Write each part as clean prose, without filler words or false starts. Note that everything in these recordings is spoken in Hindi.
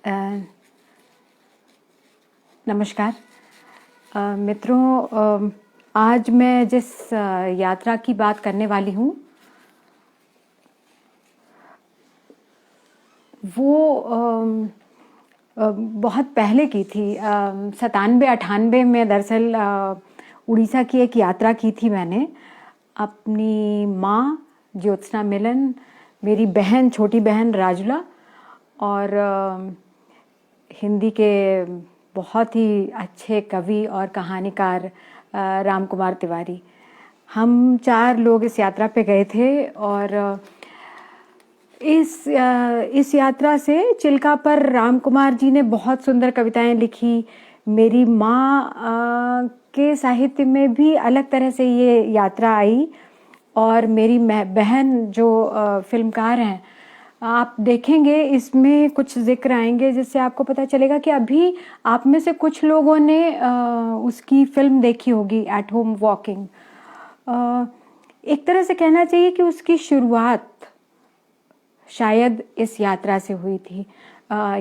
अ, नमस्कार मित्रों। आज मैं जिस यात्रा की बात करने वाली हूँ वो बहुत पहले की थी। 97-98 में दरअसल उड़ीसा की एक यात्रा की थी मैंने। अपनी माँ ज्योत्सना मिलन, मेरी बहन, छोटी बहन राजुला और हिंदी के बहुत ही अच्छे कवि और कहानीकार राम कुमार तिवारी, हम 4 लोग इस यात्रा पे गए थे। और इस यात्रा से चिल्का पर राम कुमार जी ने बहुत सुंदर कविताएं लिखी। मेरी माँ के साहित्य में भी अलग तरह से ये यात्रा आई। और मेरी बहन जो फिल्मकार हैं, आप देखेंगे इसमें कुछ जिक्र आएंगे जिससे आपको पता चलेगा कि अभी आप में से कुछ लोगों ने उसकी फिल्म देखी होगी, एट होम वॉकिंग। एक तरह से कहना चाहिए कि उसकी शुरुआत शायद इस यात्रा से हुई थी।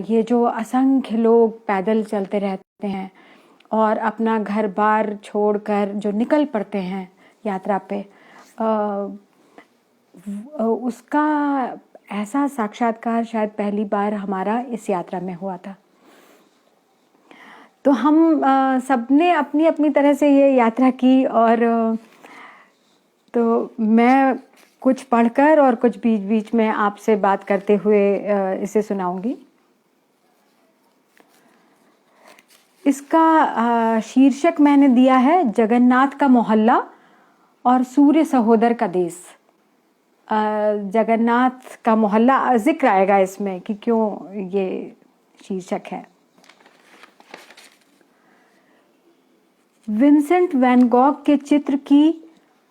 ये जो असंख्य लोग पैदल चलते रहते हैं और अपना घर बार छोड़कर जो निकल पड़ते हैं यात्रा पे, उसका ऐसा साक्षात्कार शायद पहली बार हमारा इस यात्रा में हुआ था। तो हम सबने अपनी अपनी तरह से ये यात्रा की। और तो मैं कुछ पढ़कर और कुछ बीच बीच में आपसे बात करते हुए इसे सुनाऊंगी। इसका शीर्षक मैंने दिया है जगन्नाथ का मोहल्ला और सूर्य सहोदर का देश। जगन्नाथ का मोहल्ला जिक्र आएगा इसमें कि क्यों ये शीर्षक है। विंसेंट वैन गॉग के चित्र की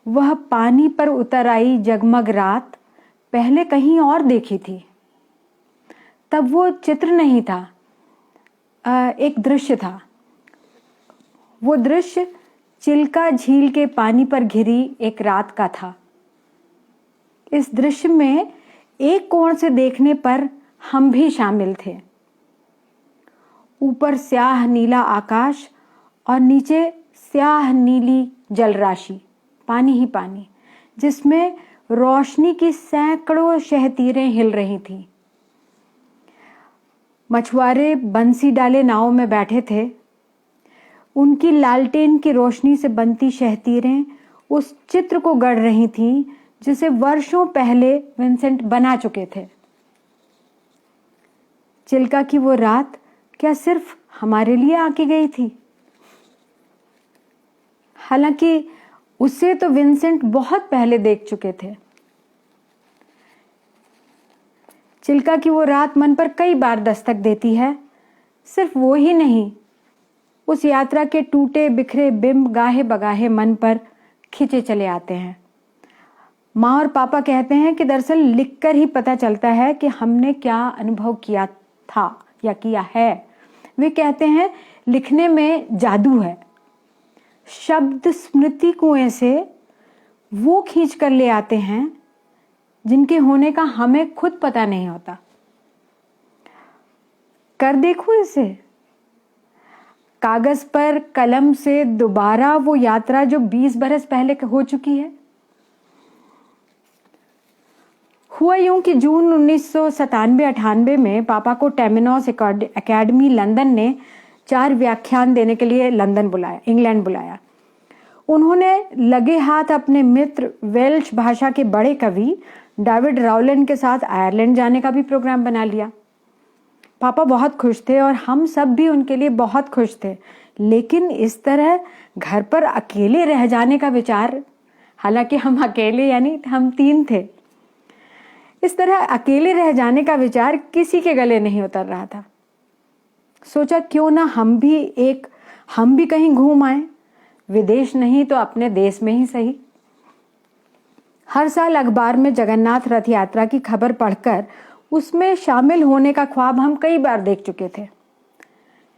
वह पानी पर उतर आई जगमग रात पहले कहीं और देखी थी। तब वो चित्र नहीं था, एक दृश्य था। वो दृश्य चिल्का झील के पानी पर घिरी एक रात का था। इस दृश्य में एक कोण से देखने पर हम भी शामिल थे। ऊपर स्याह नीला आकाश और नीचे स्याह नीली जलराशि, पानी ही पानी, जिसमें रोशनी की सैकड़ों शहतीरें हिल रही थीं। मछुआरे बंसी डाले नाव में बैठे थे। उनकी लालटेन की रोशनी से बनती शहतीरें उस चित्र को गढ़ रही थीं जिसे वर्षों पहले विंसेंट बना चुके थे। चिल्का की वो रात क्या सिर्फ हमारे लिए आकी गई थी? हालांकि उसे तो विंसेंट बहुत पहले देख चुके थे। चिल्का की वो रात मन पर कई बार दस्तक देती है। सिर्फ वो ही नहीं, उस यात्रा के टूटे बिखरे बिंब गाहे बगाहे मन पर खिंचे चले आते हैं। माँ और पापा कहते हैं कि दरअसल लिखकर ही पता चलता है कि हमने क्या अनुभव किया था या किया है। वे कहते हैं लिखने में जादू है। शब्द स्मृति कुएं से वो खींच कर ले आते हैं जिनके होने का हमें खुद पता नहीं होता। कर देखो इसे, कागज पर कलम से दोबारा वो यात्रा जो 20 बरस पहले हो चुकी है। हुआ यूं कि जून 1997-98 में पापा को टेमिनोस एकेडमी लंदन ने 4 व्याख्यान देने के लिए इंग्लैंड बुलाया। उन्होंने लगे हाथ अपने मित्र वेल्श भाषा के बड़े कवि डेविड राउलैंड के साथ आयरलैंड जाने का भी प्रोग्राम बना लिया। पापा बहुत खुश थे और हम सब भी उनके लिए बहुत खुश थे। लेकिन इस तरह घर पर अकेले रह जाने का विचार, हालांकि हम अकेले यानी हम 3 थे, इस तरह अकेले रह जाने का विचार किसी के गले नहीं उतर रहा था। सोचा क्यों ना हम भी कहीं घूम आए, विदेश नहीं तो अपने देश में ही सही। हर साल अखबार में जगन्नाथ रथ यात्रा की खबर पढ़कर उसमें शामिल होने का ख्वाब हम कई बार देख चुके थे।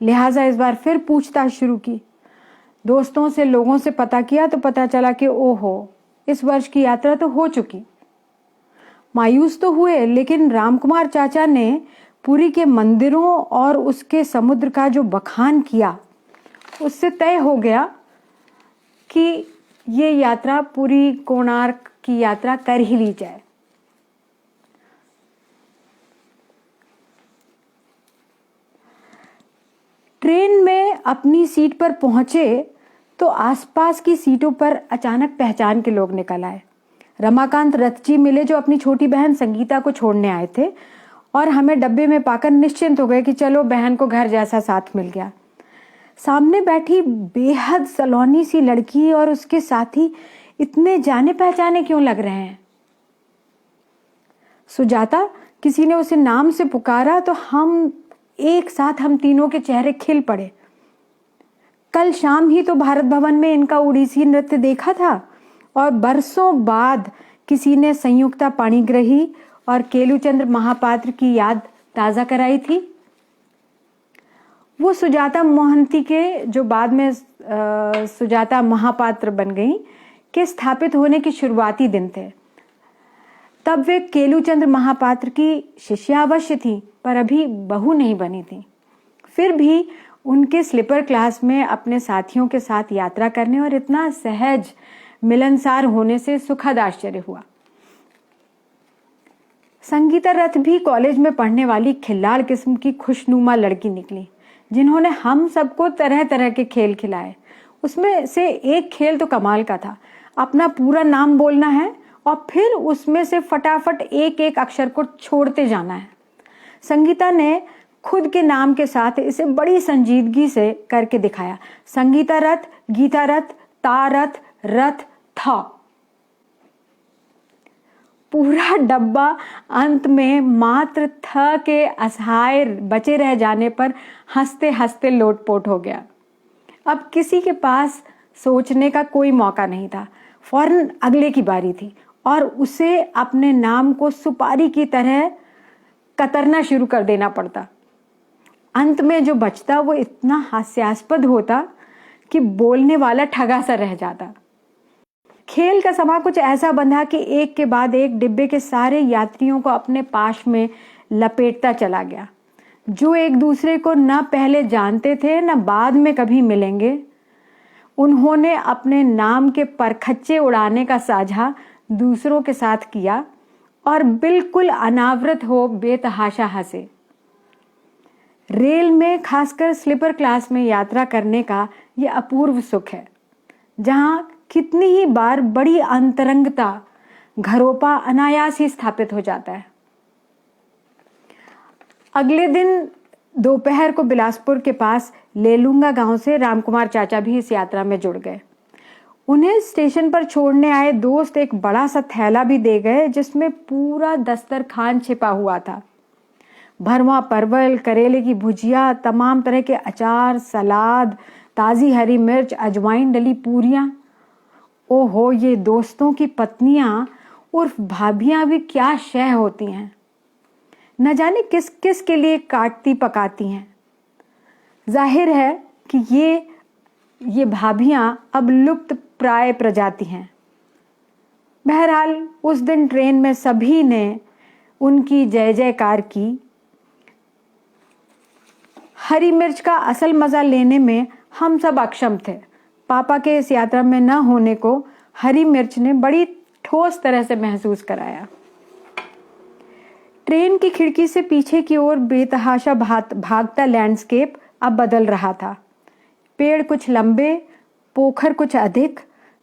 लिहाजा इस बार फिर पूछताछ शुरू की। दोस्तों से, लोगों से पता किया तो पता चला कि ओहो, इस वर्ष की यात्रा तो हो चुकी। मायूस तो हुए, लेकिन रामकुमार चाचा ने पुरी के मंदिरों और उसके समुद्र का जो बखान किया, उससे तय हो गया कि ये यात्रा पुरी कोणार्क की यात्रा कर ही ली जाए। ट्रेन में अपनी सीट पर पहुंचे तो आसपास की सीटों पर अचानक पहचान के लोग निकल आए। रमाकांत रथ जी मिले, जो अपनी छोटी बहन संगीता को छोड़ने आए थे, और हमें डब्बे में पाकर निश्चिंत हो गए कि चलो बहन को घर जैसा साथ मिल गया। सामने बैठी बेहद सलोनी सी लड़की और उसके साथी इतने जाने पहचाने क्यों लग रहे हैं। सुजाता, किसी ने उसे नाम से पुकारा तो हम तीनों के चेहरे खिल पड़े। कल शाम ही तो भारत भवन में इनका उड़ीसी नृत्य देखा था और बरसों बाद किसी ने संयुक्ता पाणिग्रही और केलुचंद्र महापात्र की याद ताजा कराई थी। वो सुजाता मोहंती के, जो बाद में सुजाता महापात्र बन गई, के स्थापित होने के शुरुआती दिन थे। तब वे केलुचंद्र महापात्र की शिष्या अवश्य थी, पर अभी बहू नहीं बनी थी। फिर भी उनके स्लीपर क्लास में अपने साथियों के साथ यात्रा करने और इतना सहज मिलनसार होने से सुखद आश्चर्य हुआ। संगीता रथ भी कॉलेज में पढ़ने वाली खिल्लाड़ किस्म की खुशनुमा लड़की निकली, जिन्होंने हम सबको तरह तरह के खेल खिलाए। उसमें से एक खेल तो कमाल का था। अपना पूरा नाम बोलना है और फिर उसमें से फटाफट एक एक अक्षर को छोड़ते जाना है। संगीता ने खुद के नाम के साथ इसे बड़ी संजीदगी से करके दिखाया। संगीता रथ, गीता रथ, ता रथ, रथ था। पूरा डब्बा अंत में मात्र थ के असहाय बचे रह जाने पर हंसते हंसते लोटपोट हो गया। अब किसी के पास सोचने का कोई मौका नहीं था। फौरन अगले की बारी थी और उसे अपने नाम को सुपारी की तरह कतरना शुरू कर देना पड़ता। अंत में जो बचता वो इतना हास्यास्पद होता कि बोलने वाला ठगा सा रह जाता। खेल का समा कुछ ऐसा बंधा कि एक के बाद एक डिब्बे के सारे यात्रियों को अपने पाश में लपेटता चला गया। जो एक दूसरे को न पहले जानते थे न बाद में कभी मिलेंगे, उन्होंने अपने नाम के परखच्चे उड़ाने का साझा दूसरों के साथ किया और बिल्कुल अनावृत हो बेतहाशा हंसे। रेल में, खासकर स्लीपर क्लास में यात्रा करने का यह अपूर्व सुख है, जहां कितनी ही बार बड़ी अंतरंगता, घरोपा अनायास ही स्थापित हो जाता है। अगले दिन दोपहर को बिलासपुर के पास लेलूंगा गांव से रामकुमार चाचा भी इस यात्रा में जुड़ गए। उन्हें स्टेशन पर छोड़ने आए दोस्त एक बड़ा सा थैला भी दे गए, जिसमें पूरा दस्तरखान छिपा हुआ था। भरवा परवल, करेले की भुजिया, तमाम तरह के अचार, सलाद, ताज़ी हरी मिर्च, अजवाइन डली पूरियां। ओहो, ये दोस्तों की पत्नियां उर्फ भाभियां भी क्या शय होती हैं। न जाने किस किस के लिए काटती पकाती हैं। जाहिर है कि ये भाभियां अब लुप्त प्राय प्रजाति हैं। बहरहाल उस दिन ट्रेन में सभी ने उनकी जय जयकार की। हरी मिर्च का असल मजा लेने में हम सब अक्षम थे। पापा के इस यात्रा में न होने को हरी मिर्च ने बड़ी ठोस तरह से महसूस कराया। ट्रेन की खिड़की से पीछे की ओर बेतहाशा भागता लैंडस्केप अब बदल रहा था। पेड़ कुछ लंबे, पोखर कुछ अधिक,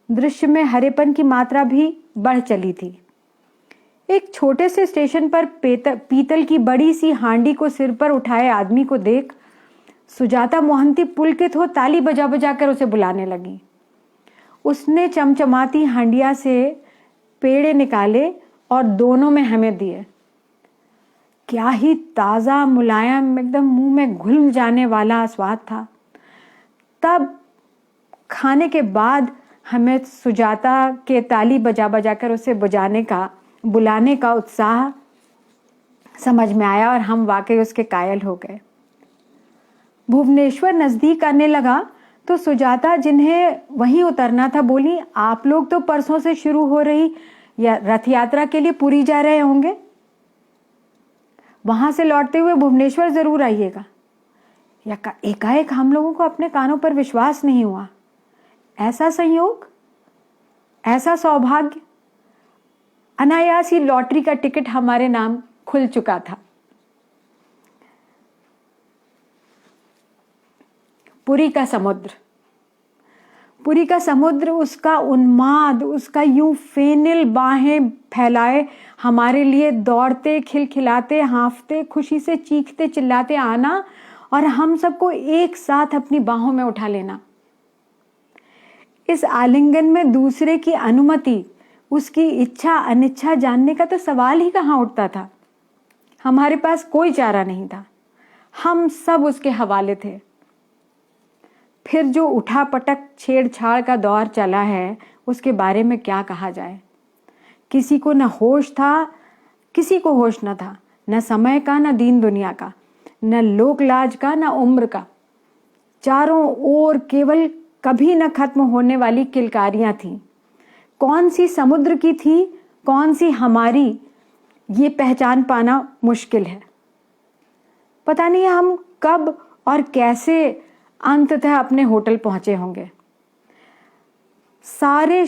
दृश्य में हरेपन की मात्रा भी बढ़ चली थी। एक छोटे से स्टेशन पर पीतल की बड़ी सी हांडी को सिर पर उठाए आदमी को देख सुजाता मोहंती पुलकित हो ताली बजा बजा कर उसे बुलाने लगी। उसने चमचमाती हांडिया से पेड़े निकाले और दोनों में हमें दिए। क्या ही ताजा, मुलायम, एकदम मुंह में घुल जाने वाला स्वाद था। तब खाने के बाद हमें सुजाता के ताली बजा बजा कर उसे बुलाने का उत्साह समझ में आया और हम वाकई उसके कायल हो गए। भुवनेश्वर नजदीक आने लगा तो सुजाता, जिन्हें वहीं उतरना था, बोली, आप लोग तो परसों से शुरू हो रही रथ यात्रा के लिए पुरी जा रहे होंगे। वहाँ से लौटते हुए भुवनेश्वर ज़रूर आइएगा। या एकाएक हम लोगों को अपने कानों पर विश्वास नहीं हुआ। ऐसा संयोग, ऐसा सौभाग्य, अनायास ही लॉटरी का टिकट हमारे नाम खुल चुका था। पुरी का समुद्र, पुरी का समुद्र, उसका उन्माद, उसका यूं फेनिल बाहें फैलाए हमारे लिए दौड़ते, खिलखिलाते, हाँफते, खुशी से चीखते चिल्लाते आना और हम सबको एक साथ अपनी बाहों में उठा लेना। इस आलिंगन में दूसरे की अनुमति, उसकी इच्छा अनिच्छा जानने का तो सवाल ही कहाँ उठता था। हमारे पास कोई चारा नहीं था, हम सब उसके हवाले थे। फिर जो उठा पटक छेड़छाड़ का दौर चला है, उसके बारे में क्या कहा जाए। किसी को न होश था, किसी को होश न था, न समय का, न दीन दुनिया का, न लोक लाज का, न उम्र का। चारों ओर केवल कभी न खत्म होने वाली किलकारियां थीं। कौन सी समुद्र की थी, कौन सी हमारी, ये पहचान पाना मुश्किल है। पता नहीं हम कब और कैसे अंततः अपने होटल पहुंचे होंगे। सारे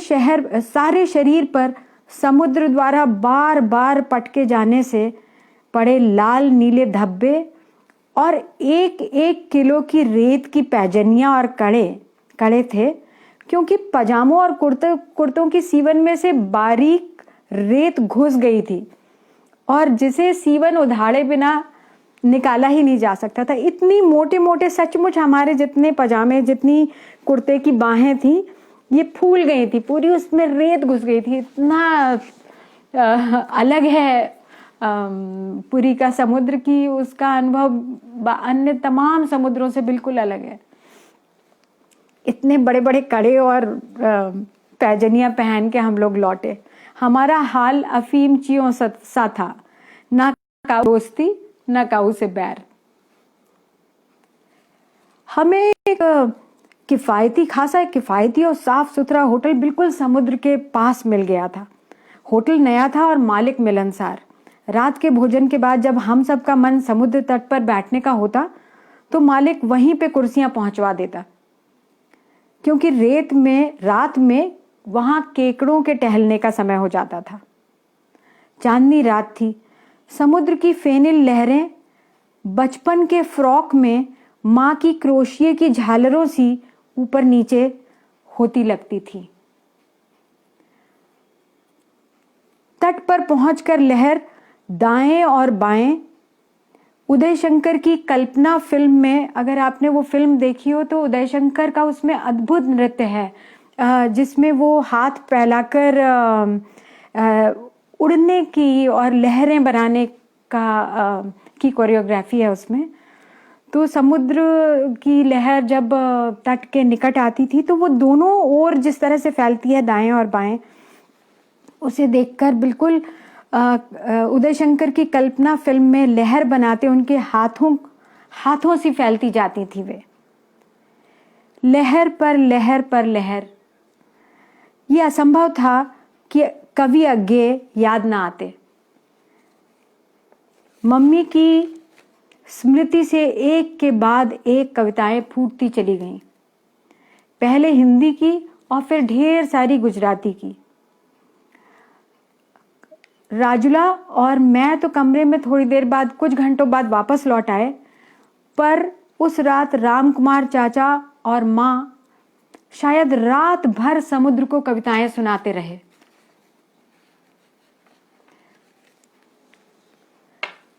शरीर पर समुद्र द्वारा बार बार पटके जाने से पड़े लाल नीले धब्बे और 1-1 किलो की रेत की पैजनियां और कड़े थे, क्योंकि पजामों और कुर्तों की सीवन में से बारीक रेत घुस गई थी और जिसे सीवन उधाड़े बिना निकाला ही नहीं जा सकता था। इतनी मोटे मोटे, सचमुच हमारे जितने पजामे, जितनी कुर्ते की बाहें थी, ये फूल गई थी पूरी, उसमें रेत घुस गई थी। इतना अलग है पुरी का समुद्र की, उसका अनुभव अन्य तमाम समुद्रों से बिल्कुल अलग है। इतने बड़े बड़े कड़े और पैजनियां पहन के हम लोग लौटे। हमारा हाल अफीम चियों सा था, ना का दोस्ती न काऊ से बैर। हमें एक किफायती और साफ सुथरा होटल बिल्कुल समुद्र के पास मिल गया था। होटल नया था और मालिक मिलनसार। रात के भोजन के बाद जब हम सबका मन समुद्र तट पर बैठने का होता तो मालिक वहीं पे कुर्सियां पहुंचवा देता, क्योंकि रात में वहां केकड़ों के टहलने का समय हो जाता था। चांदनी रात थी। समुद्र की फेनिल लहरें बचपन के फ्रॉक में माँ की क्रोशिये की झालरों सी ऊपर नीचे होती लगती थी। तट पर पहुंचकर लहर दाएं और बाएं, उदय शंकर की कल्पना फिल्म में, अगर आपने वो फिल्म देखी हो तो उदय शंकर का उसमें अद्भुत नृत्य है, जिसमें वो हाथ फैलाकर उड़ने की और लहरें बनाने की कोरियोग्राफी है उसमें। तो समुद्र की लहर जब तट के निकट आती थी तो वो दोनों ओर जिस तरह से फैलती है, दाएं और बाएं, उसे देखकर बिल्कुल उदय शंकर की कल्पना फिल्म में लहर बनाते उनके हाथों से फैलती जाती थी वे, लहर पर लहर पर लहर। ये असंभव था कि कभी आगे याद ना आते। मम्मी की स्मृति से एक के बाद एक कविताएं फूटती चली गईं। पहले हिंदी की और फिर ढेर सारी गुजराती की। राजुला और मैं तो कमरे में थोड़ी देर बाद, कुछ घंटों बाद वापस लौट आए, पर उस रात राम कुमार चाचा और माँ शायद रात भर समुद्र को कविताएं सुनाते रहे।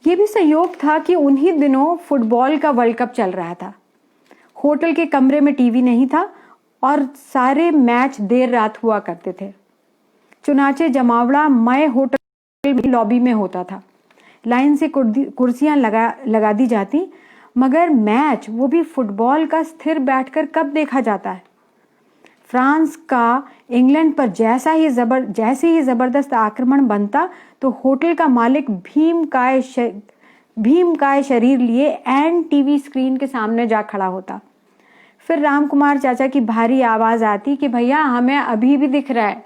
ये भी संयोग था कि उन्हीं दिनों फुटबॉल का वर्ल्ड कप चल रहा था। होटल के कमरे में टीवी नहीं था और सारे मैच देर रात हुआ करते थे। चुनाचे जमावड़ा मय होटल लॉबी में होता था। लाइन से कुर्सियां लगा दी जाती, मगर मैच, वो भी फुटबॉल का, स्थिर बैठकर कब देखा जाता है। फ्रांस का इंग्लैंड पर जैसे ही जबरदस्त आक्रमण बनता तो होटल का मालिक भीमकाय शरीर लिए एन टीवी स्क्रीन के सामने जा खड़ा होता। फिर राम कुमार चाचा की भारी आवाज आती कि भैया हमें अभी भी दिख रहा है।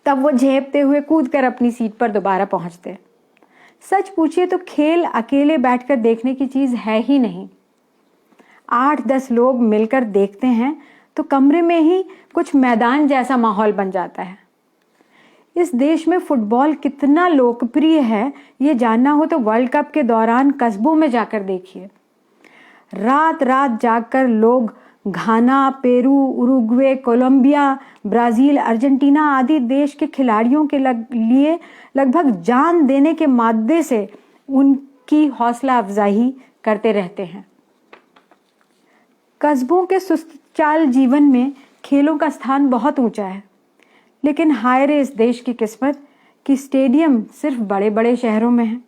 तब वो झेपते हुए कूदकर अपनी सीट पर दोबारा पहुंचते। सच पूछिए तो खेल अकेले बैठकर देखने की चीज है ही नहीं। 8-10 लोग मिलकर देखते हैं तो कमरे में ही कुछ मैदान जैसा माहौल बन जाता है। इस देश में फुटबॉल कितना लोकप्रिय है ये जानना हो तो वर्ल्ड कप के दौरान कस्बों में जाकर देखिए। रात रात जागकर लोग Ghana, Peru, Uruguay, Colombia, Brazil, Argentina आदि देश के खिलाड़ियों के लिए लगभग जान देने के मादे से उनकी हौसला अफजाई करते रहते हैं। कस्बों के सुस्त चाल जीवन में खेलों का स्थान बहुत ऊंचा है, लेकिन हाय रे इस देश की किस्मत कि स्टेडियम सिर्फ बड़े बड़े शहरों में है।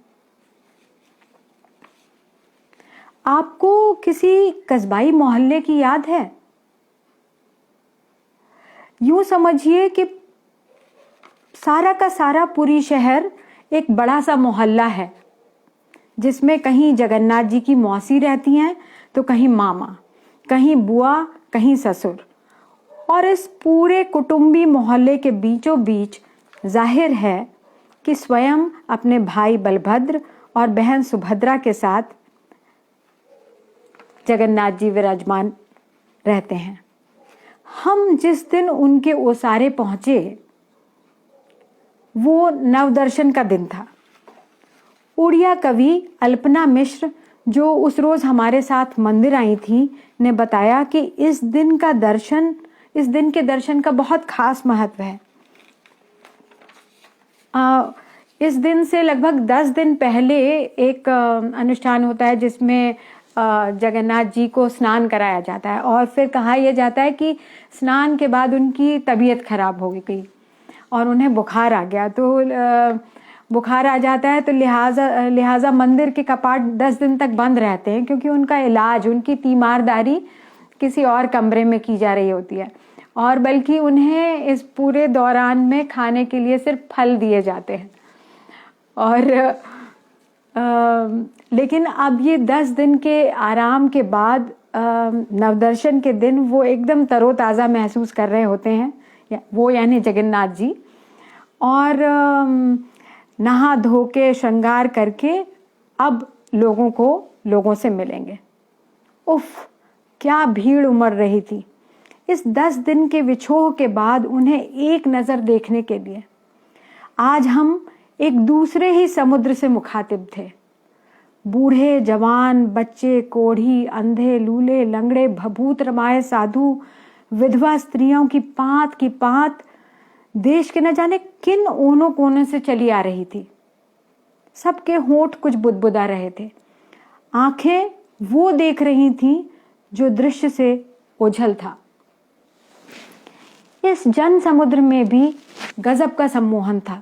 आपको किसी कस्बाई मोहल्ले की याद है? यूं समझिए कि सारा का सारा पूरी शहर एक बड़ा सा मोहल्ला है, जिसमें कहीं जगन्नाथ जी की मौसी रहती हैं तो कहीं मामा, कहीं बुआ, कहीं ससुर। और इस पूरे कुटुंबी मोहल्ले के बीचों बीच जाहिर है कि स्वयं अपने भाई बलभद्र और बहन सुभद्रा के साथ जगन्नाथ जी विराजमान रहते हैं। हम जिस दिन उनके ओसारे पहुंचे वो नवदर्शन का दिन था। उड़िया कवि अल्पना मिश्र जो उस रोज हमारे साथ मंदिर आई थी ने बताया कि इस दिन के दर्शन का बहुत खास महत्व है। इस दिन से लगभग 10 दिन पहले एक अनुष्ठान होता है जिसमें जगन्नाथ जी को स्नान कराया जाता है और फिर कहा यह जाता है कि स्नान के बाद उनकी तबीयत खराब हो गई और उन्हें बुखार आ गया। तो बुखार आ जाता है तो लिहाजा मंदिर के कपाट 10 दिन तक बंद रहते हैं, क्योंकि उनका इलाज, उनकी तीमारदारी किसी और कमरे में की जा रही होती है और बल्कि उन्हें इस पूरे दौरान में खाने के लिए सिर्फ फल दिए जाते हैं। और लेकिन अब ये 10 दिन के आराम के बाद नवदर्शन के दिन वो एकदम तरोताज़ा महसूस कर रहे होते हैं, वो यानी जगन्नाथ जी, और नहा धो के श्रृंगार करके अब लोगों से मिलेंगे। उफ, क्या भीड़ उमड़ रही थी इस 10 दिन के विछोह के बाद उन्हें एक नज़र देखने के लिए। आज हम एक दूसरे ही समुद्र से मुखातिब थे। बूढ़े, जवान, बच्चे, कोढ़ी, अंधे, लूले, लंगड़े, भभूत रमाए साधु, विधवा स्त्रियों की पांत देश के न जाने किन ओनों कोनों से चली आ रही थी। सबके होंठ कुछ बुदबुदा रहे थे। आंखें वो देख रही थीं जो दृश्य से ओझल था। इस जन समुद्र में भी गजब का सम्मोहन था।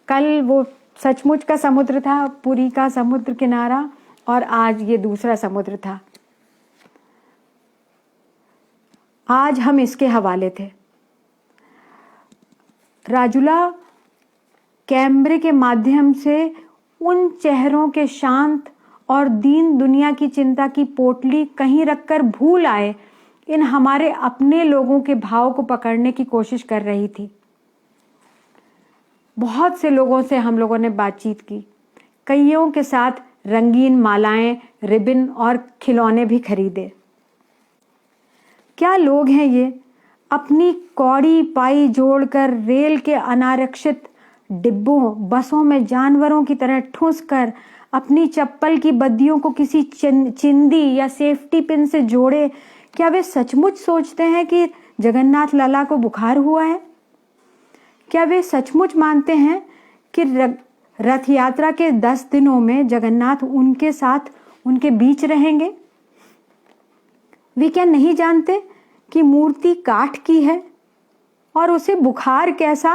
कल वो सचमुच का समुद्र था, पुरी का समुद्र किनारा, और आज ये दूसरा समुद्र था। आज हम इसके हवाले थे। राजुला कैमरे के माध्यम से उन चेहरों के शांत और दीन दुनिया की चिंता की पोटली कहीं रखकर भूल आए इन हमारे अपने लोगों के भाव को पकड़ने की कोशिश कर रही थी। बहुत से लोगों से हम लोगों ने बातचीत की। कईयों के साथ रंगीन मालाएं, रिबन और खिलौने भी खरीदे। क्या लोग हैं ये, अपनी कौड़ी पाई जोड़कर रेल के अनारक्षित डिब्बों, बसों में जानवरों की तरह ठूंस कर अपनी चप्पल की बद्दियों को किसी चिंदी या सेफ्टी पिन से जोड़े। क्या वे सचमुच सोचते हैं कि जगन्नाथ लला को बुखार हुआ है? क्या वे सचमुच मानते हैं कि रथ यात्रा के 10 दिनों में जगन्नाथ उनके साथ उनके बीच रहेंगे? वे क्या नहीं जानते कि मूर्ति काठ की है और उसे बुखार कैसा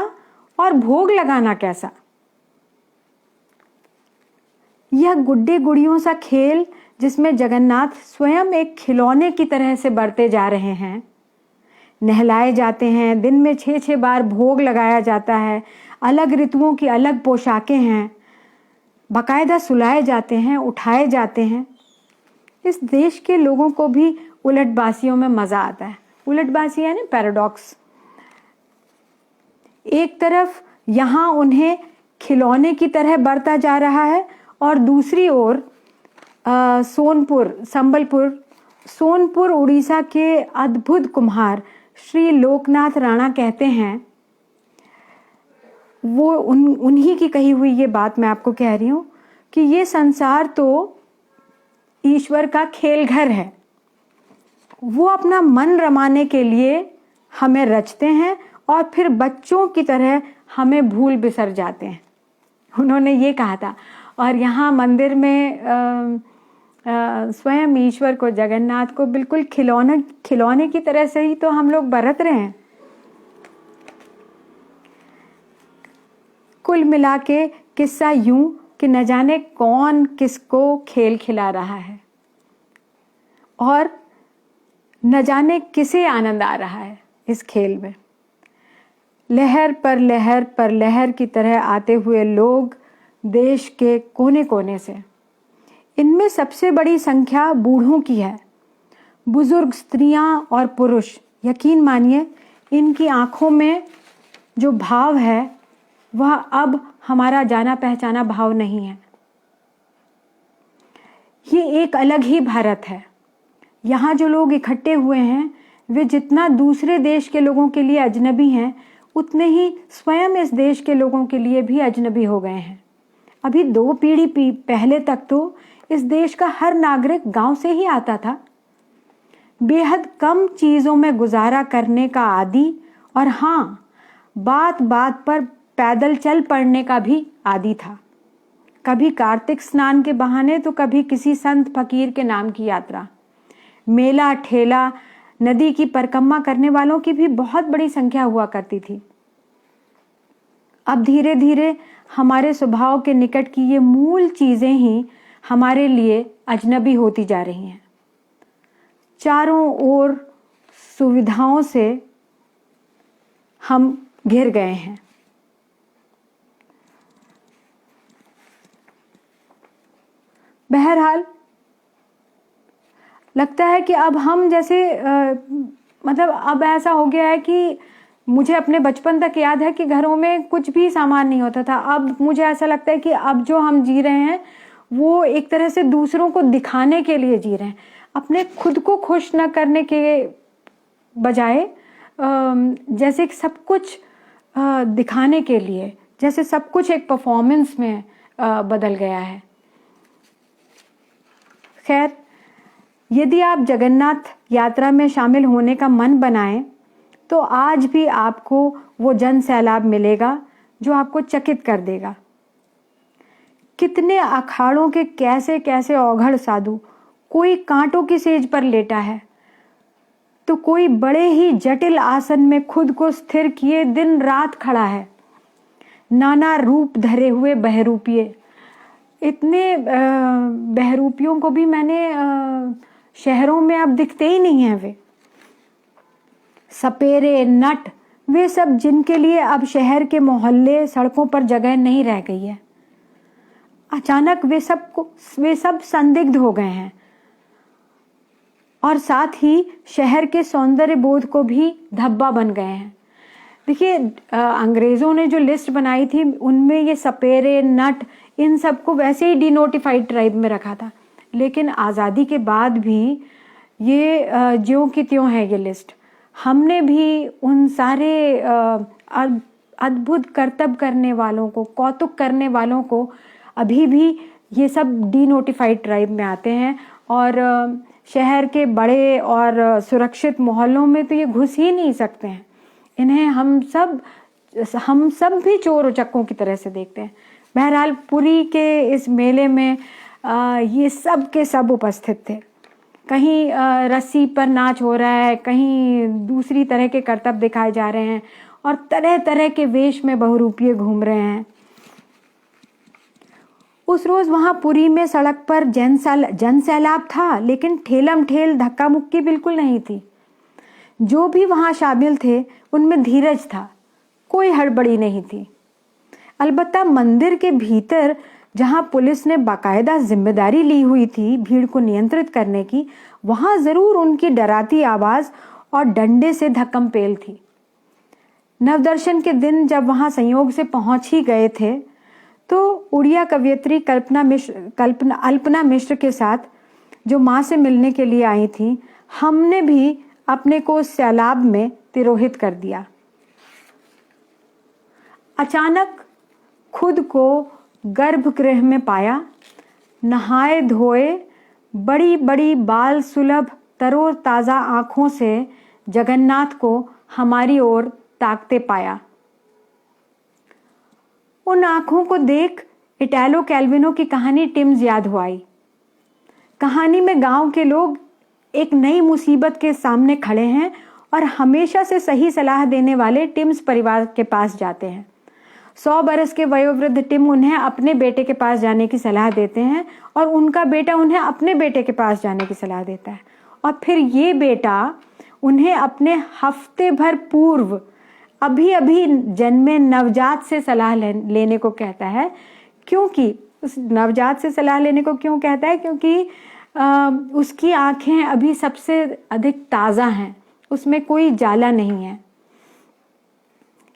और भोग लगाना कैसा? यह गुड्डे गुड़ियों सा खेल जिसमें जगन्नाथ स्वयं एक खिलौने की तरह से बढ़ते जा रहे हैं, नहलाए जाते हैं, दिन में 6-6 बार भोग लगाया जाता है, अलग ऋतुओं की अलग पोशाकें हैं, बाकायदा सुलाए जाते हैं, उठाए जाते हैं। इस देश के लोगों को भी उलटबासियों में मजा आता है। उलटबासी यानी पैराडॉक्स। एक तरफ यहाँ उन्हें खिलौने की तरह बढ़ता जा रहा है, और दूसरी ओर सोनपुर उड़ीसा के अद्भुत कुम्हार श्री लोकनाथ राणा कहते हैं, वो उन्हीं की कही हुई ये बात मैं आपको कह रही हूँ कि ये संसार तो ईश्वर का खेल घर है। वो अपना मन रमाने के लिए हमें रचते हैं और फिर बच्चों की तरह हमें भूल बिसर जाते हैं। उन्होंने ये कहा था। और यहाँ मंदिर में स्वयं ईश्वर को, जगन्नाथ को बिल्कुल खिलौने की तरह से ही तो हम लोग बरत रहे हैं। कुल मिला के किस्सा यूं कि न जाने कौन किसको खेल खिला रहा है और न जाने किसे आनंद आ रहा है इस खेल में। लहर पर लहर की तरह आते हुए लोग देश के कोने कोने से, इनमें सबसे बड़ी संख्या बूढ़ों की है। बुजुर्ग स्त्रियां और पुरुष, यकीन मानिए इनकी आंखों में जो भाव है वह अब हमारा जाना पहचाना भाव नहीं है। ये एक अलग ही भारत है। यहाँ जो लोग इकट्ठे हुए हैं वे जितना दूसरे देश के लोगों के लिए अजनबी हैं, उतने ही स्वयं इस देश के लोगों के लिए भी अजनबी हो गए हैं। अभी 2 पीढ़ी पहले तक तो इस देश का हर नागरिक गांव से ही आता था, बेहद कम चीज़ों में गुजारा करने का आदी, और हाँ, बात बात पर पैदल चल पड़ने का भी आदी था। कभी कार्तिक स्नान के बहाने तो कभी किसी संत फकीर के नाम की यात्रा। मेला ठेला, नदी की परिक्रमा करने वालों की भी बहुत बड़ी संख्या हुआ करती थी। अब धीरे धीरे हमारे स्वभाव के निकट की ये मूल चीजें ही हमारे लिए अजनबी होती जा रही हैं। चारों ओर सुविधाओं से हम घिर गए हैं। बहरहाल लगता है कि अब हम जैसे मतलब अब ऐसा हो गया है कि मुझे अपने बचपन तक याद है कि घरों में कुछ भी सामान नहीं होता था। अब मुझे ऐसा लगता है कि अब जो हम जी रहे हैं वो एक तरह से दूसरों को दिखाने के लिए जी रहे हैं, अपने खुद को खुश न करने के बजाय जैसे सब कुछ दिखाने के लिए, जैसे सब कुछ एक परफॉर्मेंस में बदल गया है। खैर, यदि आप जगन्नाथ यात्रा में शामिल होने का मन बनाएं तो आज भी आपको वो जन सैलाब मिलेगा जो आपको चकित कर देगा। कितने अखाड़ों के कैसे कैसे औघड़ साधु, कोई कांटों की सेज पर लेटा है तो कोई बड़े ही जटिल आसन में खुद को स्थिर किए दिन रात खड़ा है। नाना रूप धरे हुए बहरूपिये, इतने बहरूपियों को भी मैंने शहरों में अब दिखते ही नहीं हैं। वे सपेरे, नट, वे सब जिनके लिए अब शहर के मोहल्ले सड़कों पर जगह नहीं रह गई है, अचानक वे सब संदिग्ध हो गए हैं और साथ ही शहर के सौंदर्य बोध को भी धब्बा बन गए हैं। देखिए, अंग्रेजों ने जो लिस्ट बनाई थी उनमें ये सपेरे, नट, इन सबको वैसे ही डिनोटिफाइड ट्राइब में रखा था, लेकिन आज़ादी के बाद भी ये ज्यों की त्यों है ये लिस्ट। हमने भी उन सारे अद्भुत करतब करने वालों को, कौतुक करने वालों को, अभी भी ये सब डिनोटिफाइड ट्राइब में आते हैं और शहर के बड़े और सुरक्षित मोहल्लों में तो ये घुस ही नहीं सकते हैं। इन्हें हम सब भी चोर उचक्कों की तरह से देखते हैं। बहरहाल, पुरी के इस मेले में ये सब के सब उपस्थित थे। कहीं रस्सी पर नाच हो रहा है, कहीं दूसरी तरह के करतब दिखाए जा रहे हैं और तरह तरह के वेश में बहुरूपिये घूम रहे हैं। उस रोज वहां पुरी में सड़क पर जन सैलाब था, लेकिन ठेलम ठेल धक्का मुक्की बिल्कुल नहीं थी। जो भी वहां शामिल थे उनमें धीरज था, कोई हड़बड़ी नहीं थी। अलबत्ता मंदिर के भीतर जहां पुलिस ने बाकायदा जिम्मेदारी ली हुई थी भीड़ को नियंत्रित करने की, वहां जरूर उनकी डराती आवाज और डंडे से धक्कम पेल थी। नवदर्शन के दिन जब वहां संयोग से पहुंच ही गए थे तो उड़िया कवयित्री अल्पना मिश्र के साथ जो माँ से मिलने के लिए आई थी, हमने भी अपने को उस सैलाब में तिरोहित कर दिया। अचानक खुद को गर्भगृह में पाया, नहाए धोए बड़ी बड़ी बाल सुलभ तरोताज़ा आँखों से जगन्नाथ को हमारी ओर ताकते पाया। उन आँखों को देख इटैलो कैल्विनो की कहानी टिम्स याद हो आई। कहानी में गांव के लोग एक नई मुसीबत के सामने खड़े हैं और हमेशा से सही सलाह देने वाले टिम्स परिवार के पास जाते हैं। 100 बरस के वयोवृद्ध टिम उन्हें अपने बेटे के पास जाने की सलाह देते हैं और उनका बेटा उन्हें अपने बेटे के पास जाने की सलाह देता है, और फिर ये बेटा उन्हें अपने हफ्ते भर पूर्व अभी अभी जन्मे नवजात से सलाह लेने को कहता है। क्योंकि उस नवजात से सलाह लेने को क्यों कहता है? क्योंकि उसकी आंखें अभी सबसे अधिक ताज़ा हैं, उसमें कोई जाला नहीं है।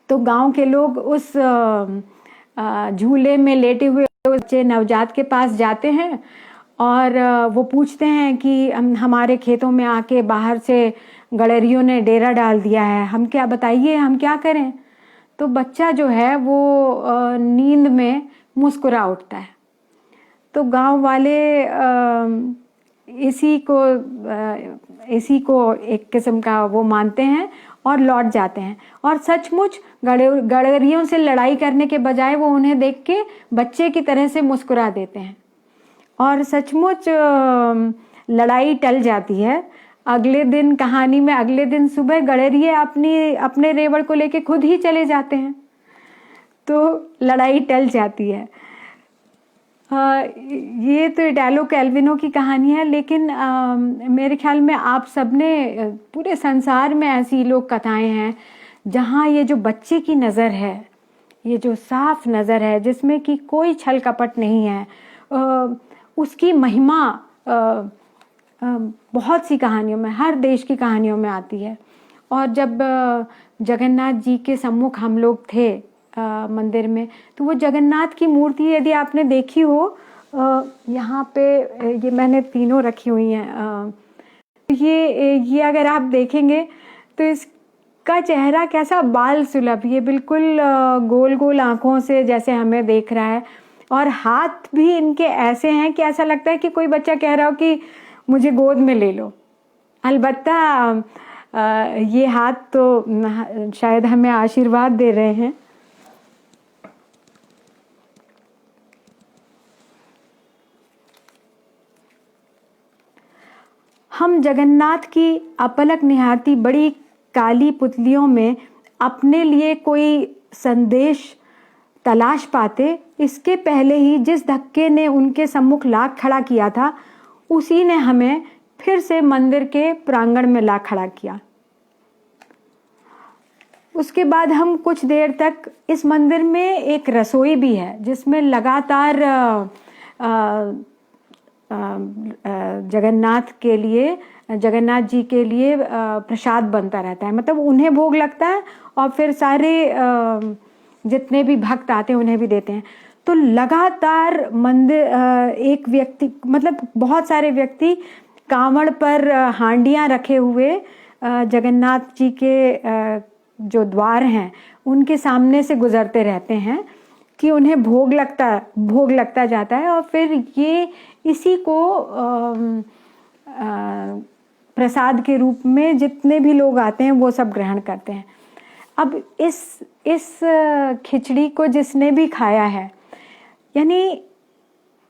तो गांव के लोग उस झूले में लेटे हुए बच्चे नवजात के पास जाते हैं और वो पूछते हैं कि हमारे खेतों में आके बाहर से गड़ेरियों ने डेरा डाल दिया है, हम क्या बताइए, हम क्या करें? तो बच्चा जो है वो नींद में मुस्कुरा उठता है। तो गांव वाले इसी को एक किस्म का वो मानते हैं और लौट जाते हैं, और सचमुच गड़ेरियों से लड़ाई करने के बजाय वो उन्हें देख के बच्चे की तरह से मुस्कुरा देते हैं, और सचमुच लड़ाई टल जाती है। अगले दिन कहानी में अगले दिन सुबह गड़ेरिये अपने रेवड़ को लेके खुद ही चले जाते हैं, तो लड़ाई टल जाती है। ये तो इटैलो कैल्विनो की कहानी है, लेकिन मेरे ख्याल में आप सबने पूरे संसार में ऐसी लोक कथाएं हैं जहाँ ये जो बच्चे की नज़र है, ये जो साफ नज़र है जिसमें कि कोई छल कपट नहीं है, उसकी महिमा बहुत सी कहानियों में, हर देश की कहानियों में आती है। और जब जगन्नाथ जी के सम्मुख हम लोग थे मंदिर में, तो वो जगन्नाथ की मूर्ति यदि आपने देखी हो, यहाँ पे ये मैंने तीनों रखी हुई हैं, ये अगर आप देखेंगे तो इसका चेहरा कैसा बाल सुलभ, ये बिल्कुल गोल गोल आँखों से जैसे हमें देख रहा है, और हाथ भी इनके ऐसे हैं कि ऐसा लगता है कि कोई बच्चा कह रहा हो कि मुझे गोद में ले लो। अलबत्ता ये हाथ तो शायद हमें आशीर्वाद दे रहे हैं। हम जगन्नाथ की अपलक निहारती बड़ी काली पुतलियों में अपने लिए कोई संदेश तलाश पाते, इसके पहले ही जिस धक्के ने उनके सम्मुख ला खड़ा किया था, उसी ने हमें फिर से मंदिर के प्रांगण में ला खड़ा किया। उसके बाद हम कुछ देर तक, इस मंदिर में एक रसोई भी है जिसमें लगातार जगन्नाथ जी के लिए प्रसाद बनता रहता है, मतलब उन्हें भोग लगता है और फिर सारे जितने भी भक्त आते हैं उन्हें भी देते हैं। तो लगातार मंदिर एक व्यक्ति, मतलब बहुत सारे व्यक्ति कांवड़ पर हांडियां रखे हुए जगन्नाथ जी के जो द्वार हैं उनके सामने से गुजरते रहते हैं कि उन्हें भोग लगता जाता है, और फिर ये इसी को प्रसाद के रूप में जितने भी लोग आते हैं वो सब ग्रहण करते हैं। अब इस खिचड़ी को जिसने भी खाया है, यानी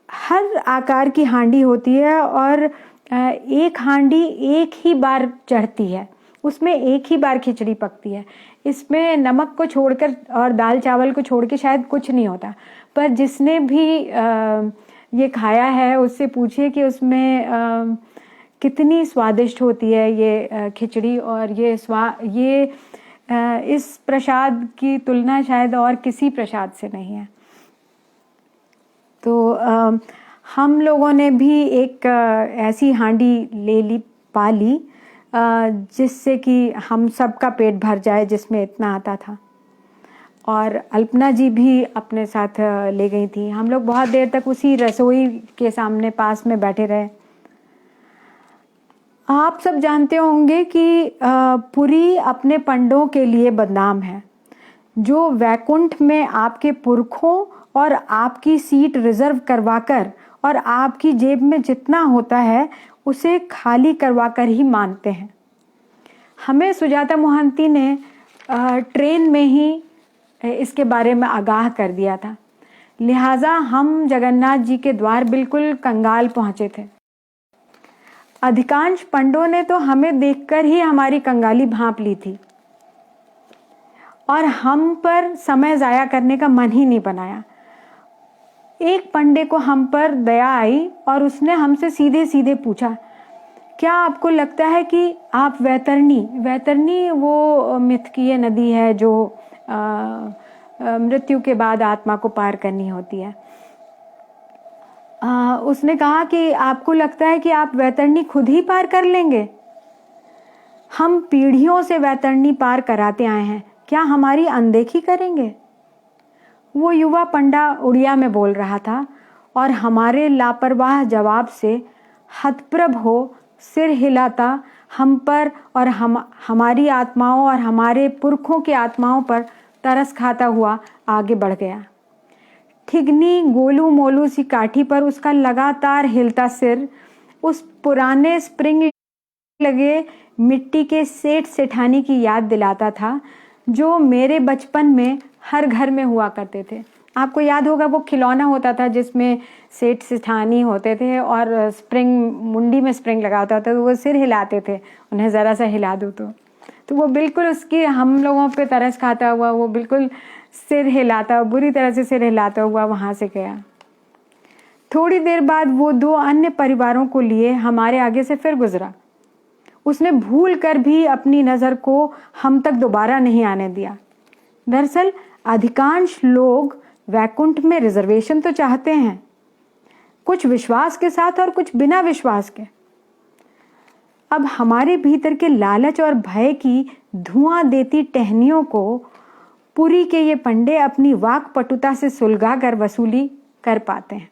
हर आकार की हांडी होती है और एक हांडी एक ही बार चढ़ती है, उसमें एक ही बार खिचड़ी पकती है। इसमें नमक को छोड़कर और दाल चावल को छोड़ के शायद कुछ नहीं होता, पर जिसने भी ये खाया है उससे पूछिए कि उसमें कितनी स्वादिष्ट होती है ये खिचड़ी, और ये इस प्रसाद की तुलना शायद और किसी प्रसाद से नहीं है। तो हम लोगों ने भी एक ऐसी हांडी पा ली जिससे कि हम सबका पेट भर जाए, जिसमें इतना आता था। और अल्पना जी भी अपने साथ ले गई थी। हम लोग बहुत देर तक उसी रसोई के सामने पास में बैठे रहे। आप सब जानते होंगे कि पुरी अपने पंडों के लिए बदनाम है, जो वैकुंठ में आपके पुरखों और आपकी सीट रिजर्व करवाकर और आपकी जेब में जितना होता है उसे खाली करवाकर ही मानते हैं। हमें सुजाता मोहंती ने ट्रेन में ही इसके बारे में आगाह कर दिया था, लिहाजा हम जगन्नाथ जी के द्वार बिल्कुल कंगाल पहुंचे थे। अधिकांश पंडों ने तो हमें देखकर ही हमारी कंगाली भांप ली थी और हम पर समय जाया करने का मन ही नहीं बनाया। एक पंडे को हम पर दया आई और उसने हमसे सीधे सीधे पूछा, क्या आपको लगता है कि आप वैतरणी वो मिथकीय नदी है जो मृत्यु के बाद आत्मा को पार करनी होती है। उसने कहा कि आपको लगता है कि आप वैतरणी खुद ही पार कर लेंगे? हम पीढ़ियों से वैतरणी पार कराते आए हैं, क्या हमारी अनदेखी करेंगे? वो युवा पंडा उड़िया में बोल रहा था और हमारे लापरवाह जवाब से हतप्रभ हो सिर हिलाता हम पर और हमारी आत्माओं और हमारे पुरखों की आत्माओं पर तरस खाता हुआ आगे बढ़ गया। ठिगनी गोलू मोलू सी काठी पर उसका लगातार हिलता सिर उस पुराने स्प्रिंग लगे मिट्टी के सेठ सेठानी की याद दिलाता था जो मेरे बचपन में हर घर में हुआ करते थे। आपको याद होगा वो खिलौना होता था जिसमें सेठ सेठानी होते थे और स्प्रिंग, मुंडी में स्प्रिंग लगा होता था, तो वो सिर हिलाते थे, उन्हें ज़रा सा हिला दो तो वो बिल्कुल उसकी हम लोगों पे तरस खाता हुआ वो बिल्कुल सिर हिलाता, बुरी तरह से सिर हिलाता हुआ वहाँ से गया। थोड़ी देर बाद वो 2 अन्य परिवारों को लिए हमारे आगे से फिर गुजरा। उसने भूल कर भी अपनी नज़र को हम तक दोबारा नहीं आने दिया। दरअसल अधिकांश लोग वैकुंठ में रिजर्वेशन तो चाहते हैं, कुछ विश्वास के साथ और कुछ बिना विश्वास के। अब हमारे भीतर के लालच और भय की धुआं देती टहनियों को पुरी के ये पंडे अपनी वाक पटुता से सुलगा कर वसूली कर पाते हैं।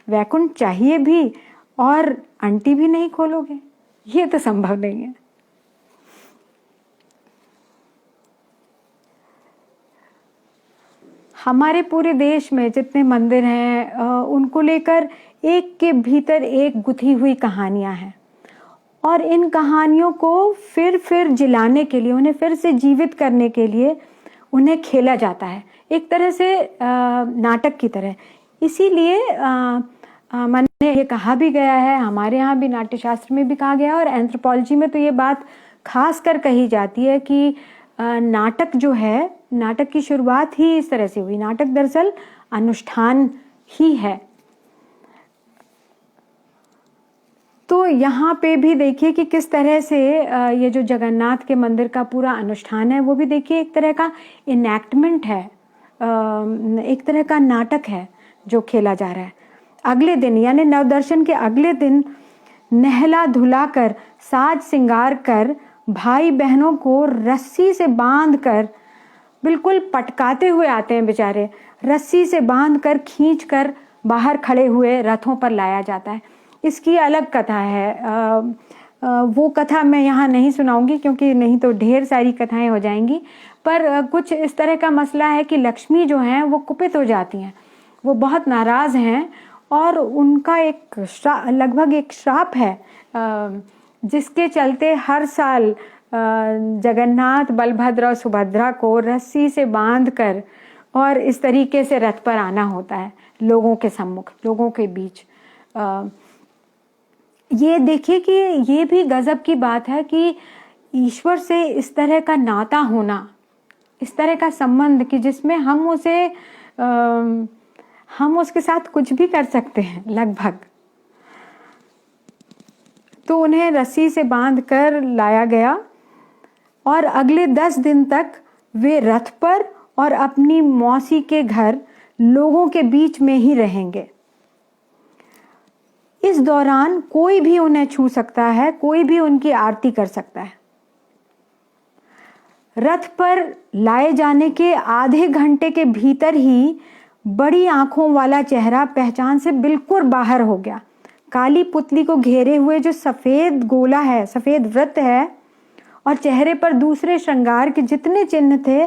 वैकुंठ चाहिए भी और अंटी भी नहीं खोलोगे, ये तो संभव नहीं है। हमारे पूरे देश में जितने मंदिर हैं उनको लेकर एक के भीतर एक गुथी हुई कहानियां हैं और इन कहानियों को फिर जिलाने के लिए, उन्हें फिर से जीवित करने के लिए उन्हें खेला जाता है, एक तरह से नाटक की तरह। इसीलिए मैंने ये कहा भी गया है, हमारे यहाँ भी नाट्यशास्त्र में भी कहा गया है और एंथ्रोपोलॉजी में तो ये बात खास कर कही जाती है कि नाटक जो है, नाटक की शुरुआत ही इस तरह से हुई। नाटक दरअसल अनुष्ठान ही है। तो यहाँ पे भी देखिए कि किस तरह से ये जो जगन्नाथ के मंदिर का पूरा अनुष्ठान है वो भी देखिए एक तरह का इनैक्टमेंट है, एक तरह का नाटक है जो खेला जा रहा है। अगले दिन यानी नवदर्शन के अगले दिन नहला धुला कर साज सिंगार कर भाई बहनों को रस्सी से बांध कर बिल्कुल पटकाते हुए आते हैं बेचारे, रस्सी से बांध कर खींच कर बाहर खड़े हुए रथों पर लाया जाता है। इसकी अलग कथा है, वो कथा मैं यहाँ नहीं सुनाऊंगी क्योंकि नहीं तो ढेर सारी कथाएं हो जाएंगी। पर कुछ इस तरह का मसला है कि लक्ष्मी जो हैं वो कुपित हो जाती हैं, वो बहुत नाराज़ हैं और उनका एक लगभग एक श्राप है जिसके चलते हर साल जगन्नाथ, बलभद्र और सुभद्रा को रस्सी से बांधकर और इस तरीके से रथ पर आना होता है लोगों के सम्मुख, लोगों के बीच। ये देखिए कि ये भी गजब की बात है कि ईश्वर से इस तरह का नाता होना, इस तरह का संबंध कि जिसमें हम उसके साथ कुछ भी कर सकते हैं लगभग। तो उन्हें रस्सी से बांधकर लाया गया और अगले 10 दिन तक वे रथ पर और अपनी मौसी के घर लोगों के बीच में ही रहेंगे। इस दौरान कोई भी उन्हें छू सकता है, कोई भी उनकी आरती कर सकता है। रथ पर लाए जाने के आधे घंटे के भीतर ही बड़ी आंखों वाला चेहरा पहचान से बिल्कुल बाहर हो गया। काली पुतली को घेरे हुए जो सफेद गोला है, सफेद व्रत है, और चेहरे पर दूसरे श्रृंगार के जितने चिन्ह थे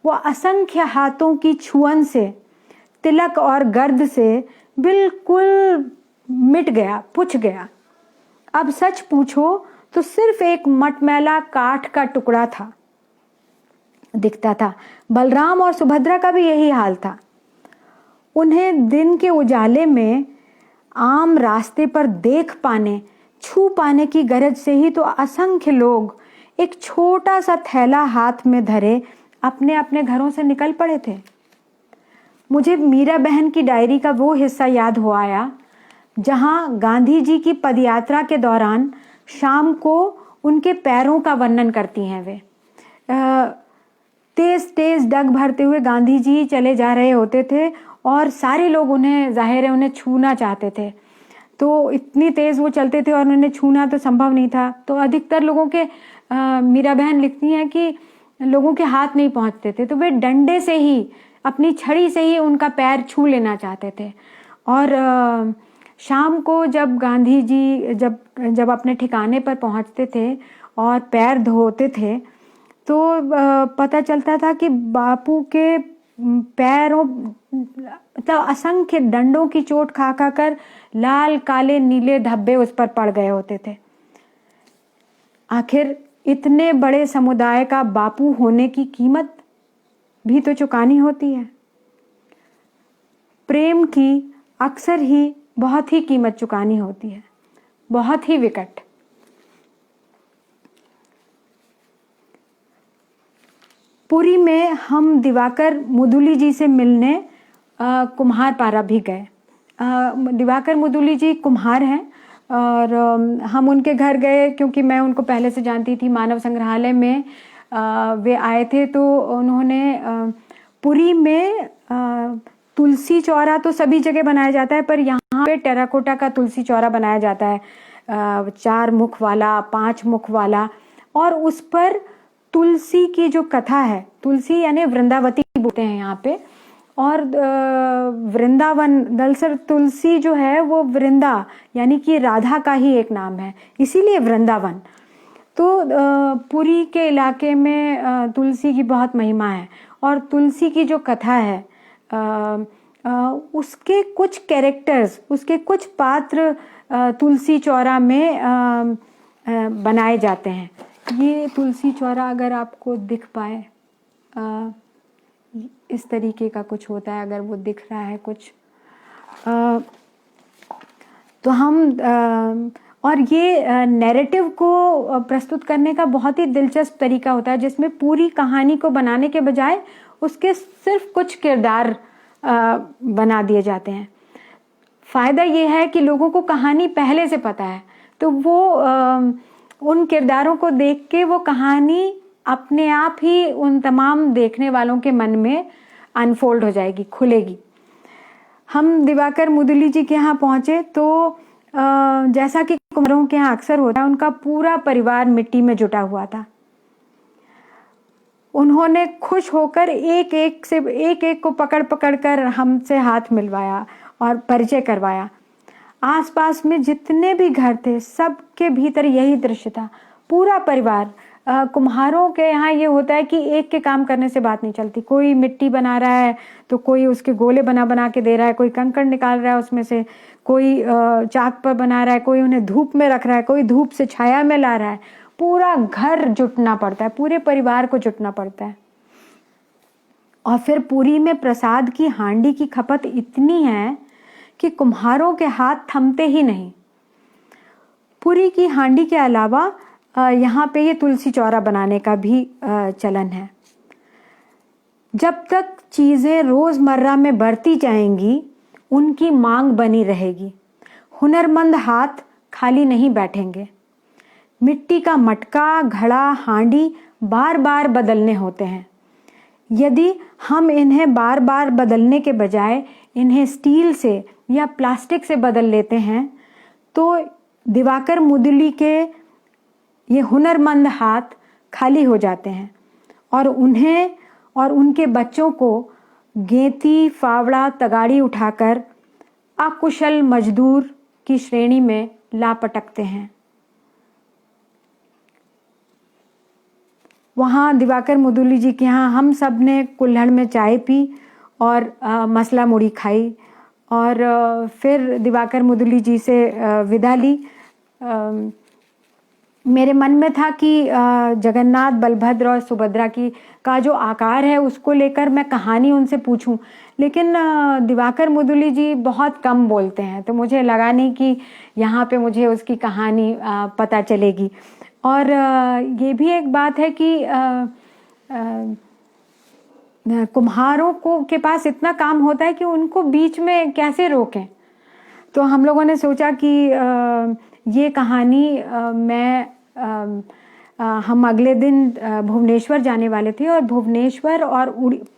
वो असंख्य हाथों की छुअन से, तिलक और गर्द से बिल्कुल मिट गया, पुछ गया। अब सच पूछो तो सिर्फ एक मटमैला काठ का टुकड़ा था, दिखता था। बलराम और सुभद्रा का भी यही हाल था। उन्हें दिन के उजाले में आम रास्ते पर देख पाने, छू पाने की गरज से ही तो असंख्य लोग एक छोटा सा थैला हाथ में धरे अपने अपने घरों से निकल पड़े थे। मुझे मीरा बहन की डायरी का वो हिस्सा याद हो आया जहां गांधी जी की पदयात्रा के दौरान शाम को उनके पैरों का वर्णन करती हैं वे। तेज तेज डग भरते हुए गांधी जी चले जा रहे होते थे और सारे लोग उन्हें, जाहिर है, उन्हें छूना चाहते थे। तो इतनी तेज वो चलते थे और उन्हें छूना तो संभव नहीं था। तो अधिकतर लोगों के, मीरा बहन लिखती हैं कि लोगों के हाथ नहीं पहुंचते थे, तो वे डंडे से ही, अपनी छड़ी से ही उनका पैर छू लेना चाहते थे। और शाम को जब गांधी जी जब अपने ठिकाने पर पहुंचते थे और पैर धोते थे तो पता चलता था कि बापू के पैरों, तो असंख्य डंडों की चोट खा खा कर लाल काले नीले धब्बे उस पर पड़ गए होते थे। आखिर इतने बड़े समुदाय का बापू होने की कीमत भी तो चुकानी होती है। प्रेम की अक्सर ही बहुत ही कीमत चुकानी होती है, बहुत ही विकट। पुरी में हम दिवाकर मुदुली जी से मिलने कुम्हार पारा भी गए। दिवाकर मुदुली जी कुम्हार हैं और हम उनके घर गए क्योंकि मैं उनको पहले से जानती थी। मानव संग्रहालय में वे आए थे तो उन्होंने पुरी में तुलसी चौरा तो सभी जगह बनाया जाता है, पर यहाँ पे टेराकोटा का तुलसी चौरा बनाया जाता है, 4 मुख वाला, 5 मुख वाला, और उस पर तुलसी की जो कथा है, तुलसी यानी वृंदावती बोलते हैं यहाँ पे, और वृंदावन, दरअसल तुलसी जो है वो वृंदा यानी कि राधा का ही एक नाम है, इसीलिए वृंदावन। तो पुरी के इलाके में तुलसी की बहुत महिमा है और तुलसी की जो कथा है उसके कुछ कैरेक्टर्स, उसके कुछ पात्र तुलसी चौरा में बनाए जाते हैं। ये तुलसी चौरा अगर आपको दिख पाए, इस तरीके का कुछ होता है, अगर वो दिख रहा है कुछ, तो हम और ये नैरेटिव को प्रस्तुत करने का बहुत ही दिलचस्प तरीका होता है जिसमें पूरी कहानी को बनाने के बजाय उसके सिर्फ कुछ किरदार बना दिए जाते हैं। फ़ायदा ये है कि लोगों को कहानी पहले से पता है, तो वो उन किरदारों को देख के वो कहानी अपने आप ही उन तमाम देखने वालों के मन में अनफोल्ड हो जाएगी, खुलेगी। हम दिवाकर मुदुली जी के यहाँ पहुँचे तो जैसा कि कुम्हारों के यहाँ अक्सर होता है, उनका पूरा परिवार मिट्टी में जुटा हुआ था। उन्होंने खुश होकर एक एक को पकड़ पकड़ कर हमसे हाथ मिलवाया और परिचय करवाया। आसपास में जितने भी घर थे सबके भीतर यही दृश्य था, पूरा परिवार। कुम्हारों के यहाँ ये होता है कि एक के काम करने से बात नहीं चलती। कोई मिट्टी बना रहा है तो कोई उसके गोले बना बना के दे रहा है, कोई कंकड़ निकाल रहा है उसमें से, कोई चाक पर बना रहा है, कोई उन्हें धूप में रख रहा है, कोई धूप से छाया में ला रहा है। पूरा घर जुटना पड़ता है, पूरे परिवार को जुटना पड़ता है। और फिर पुरी में प्रसाद की हांडी की खपत इतनी है कि कुम्हारों के हाथ थमते ही नहीं। पुरी की हांडी के अलावा यहाँ पे ये तुलसी चौरा बनाने का भी चलन है। जब तक चीज़ें रोज़मर्रा में बढ़ती जाएंगी उनकी मांग बनी रहेगी। हुनरमंद हाथ खाली नहीं बैठेंगे। मिट्टी का मटका, घड़ा, हांडी बार बार बदलने होते हैं। यदि हम इन्हें बार बार बदलने के बजाय इन्हें स्टील से या प्लास्टिक से बदल लेते हैं तो दिवाकर मुदुली के ये हुनरमंद हाथ खाली हो जाते हैं और उन्हें और उनके बच्चों को गेंती, फावड़ा, तगाड़ी उठाकर अकुशल मजदूर की श्रेणी में ला पटकते हैं। वहाँ दिवाकर मुदुली जी के यहाँ हम सब ने कुल्हड़ में चाय पी और मसला मुड़ी खाई और फिर दिवाकर मुदुली जी से विदा ली। मेरे मन में था कि जगन्नाथ, बलभद्र और सुभद्रा की का जो आकार है उसको लेकर मैं कहानी उनसे पूछूं, लेकिन दिवाकर मुदुली जी बहुत कम बोलते हैं, तो मुझे लगा नहीं कि यहाँ पे मुझे उसकी कहानी पता चलेगी। और ये भी एक बात है कि कुम्हारों को के पास इतना काम होता है कि उनको बीच में कैसे रोकें। तो हम लोगों ने सोचा कि ये कहानी हम अगले दिन भुवनेश्वर जाने वाले थे और भुवनेश्वर और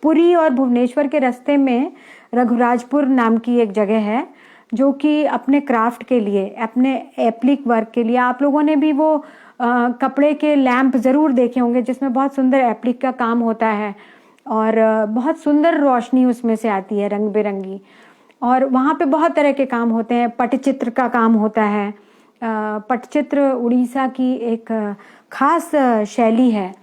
पुरी और भुवनेश्वर के रास्ते में रघुराजपुर नाम की एक जगह है जो कि अपने क्राफ्ट के लिए, अपने एप्लिक वर्क के लिए, आप लोगों ने भी वो कपड़े के लैंप ज़रूर देखे होंगे जिसमें बहुत सुंदर एप्लिक का काम होता है और बहुत सुंदर रोशनी उसमें से आती है रंग बिरंगी। और वहाँ पे बहुत तरह के काम होते हैं, पटचित्र का काम होता है। पटचित्र उड़ीसा की एक खास शैली है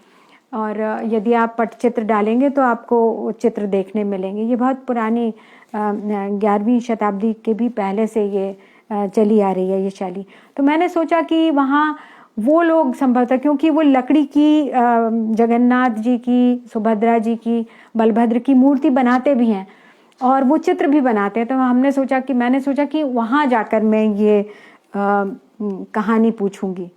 और यदि आप पटचित्र डालेंगे तो आपको चित्र देखने मिलेंगे। ये बहुत पुरानी 11वीं शताब्दी के भी पहले से ये चली आ रही है ये शैली। तो मैंने सोचा कि वहाँ वो लोग संभवतः, क्योंकि वो लकड़ी की जगन्नाथ जी की, सुभद्रा जी की, बलभद्र की मूर्ति बनाते भी हैं और वो चित्र भी बनाते हैं, तो मैंने सोचा कि वहाँ जाकर मैं ये कहानी पूछूंगी।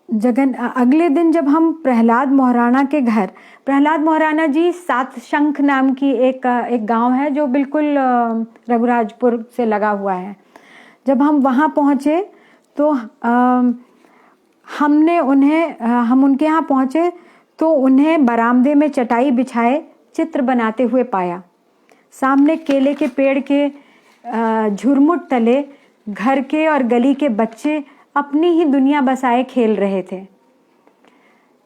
अगले दिन जब हम प्रहलाद मोहराना के घर, प्रहलाद मोहराना जी सात शंख नाम की एक गांव है जो बिल्कुल रघुराजपुर से लगा हुआ है। जब हम वहाँ पहुँचे तो हम उनके यहाँ पहुँचे तो उन्हें बरामदे में चटाई बिछाए चित्र बनाते हुए पाया। सामने केले के पेड़ के झुरमुट तले घर के और गली के बच्चे अपनी ही दुनिया बसाए खेल रहे थे।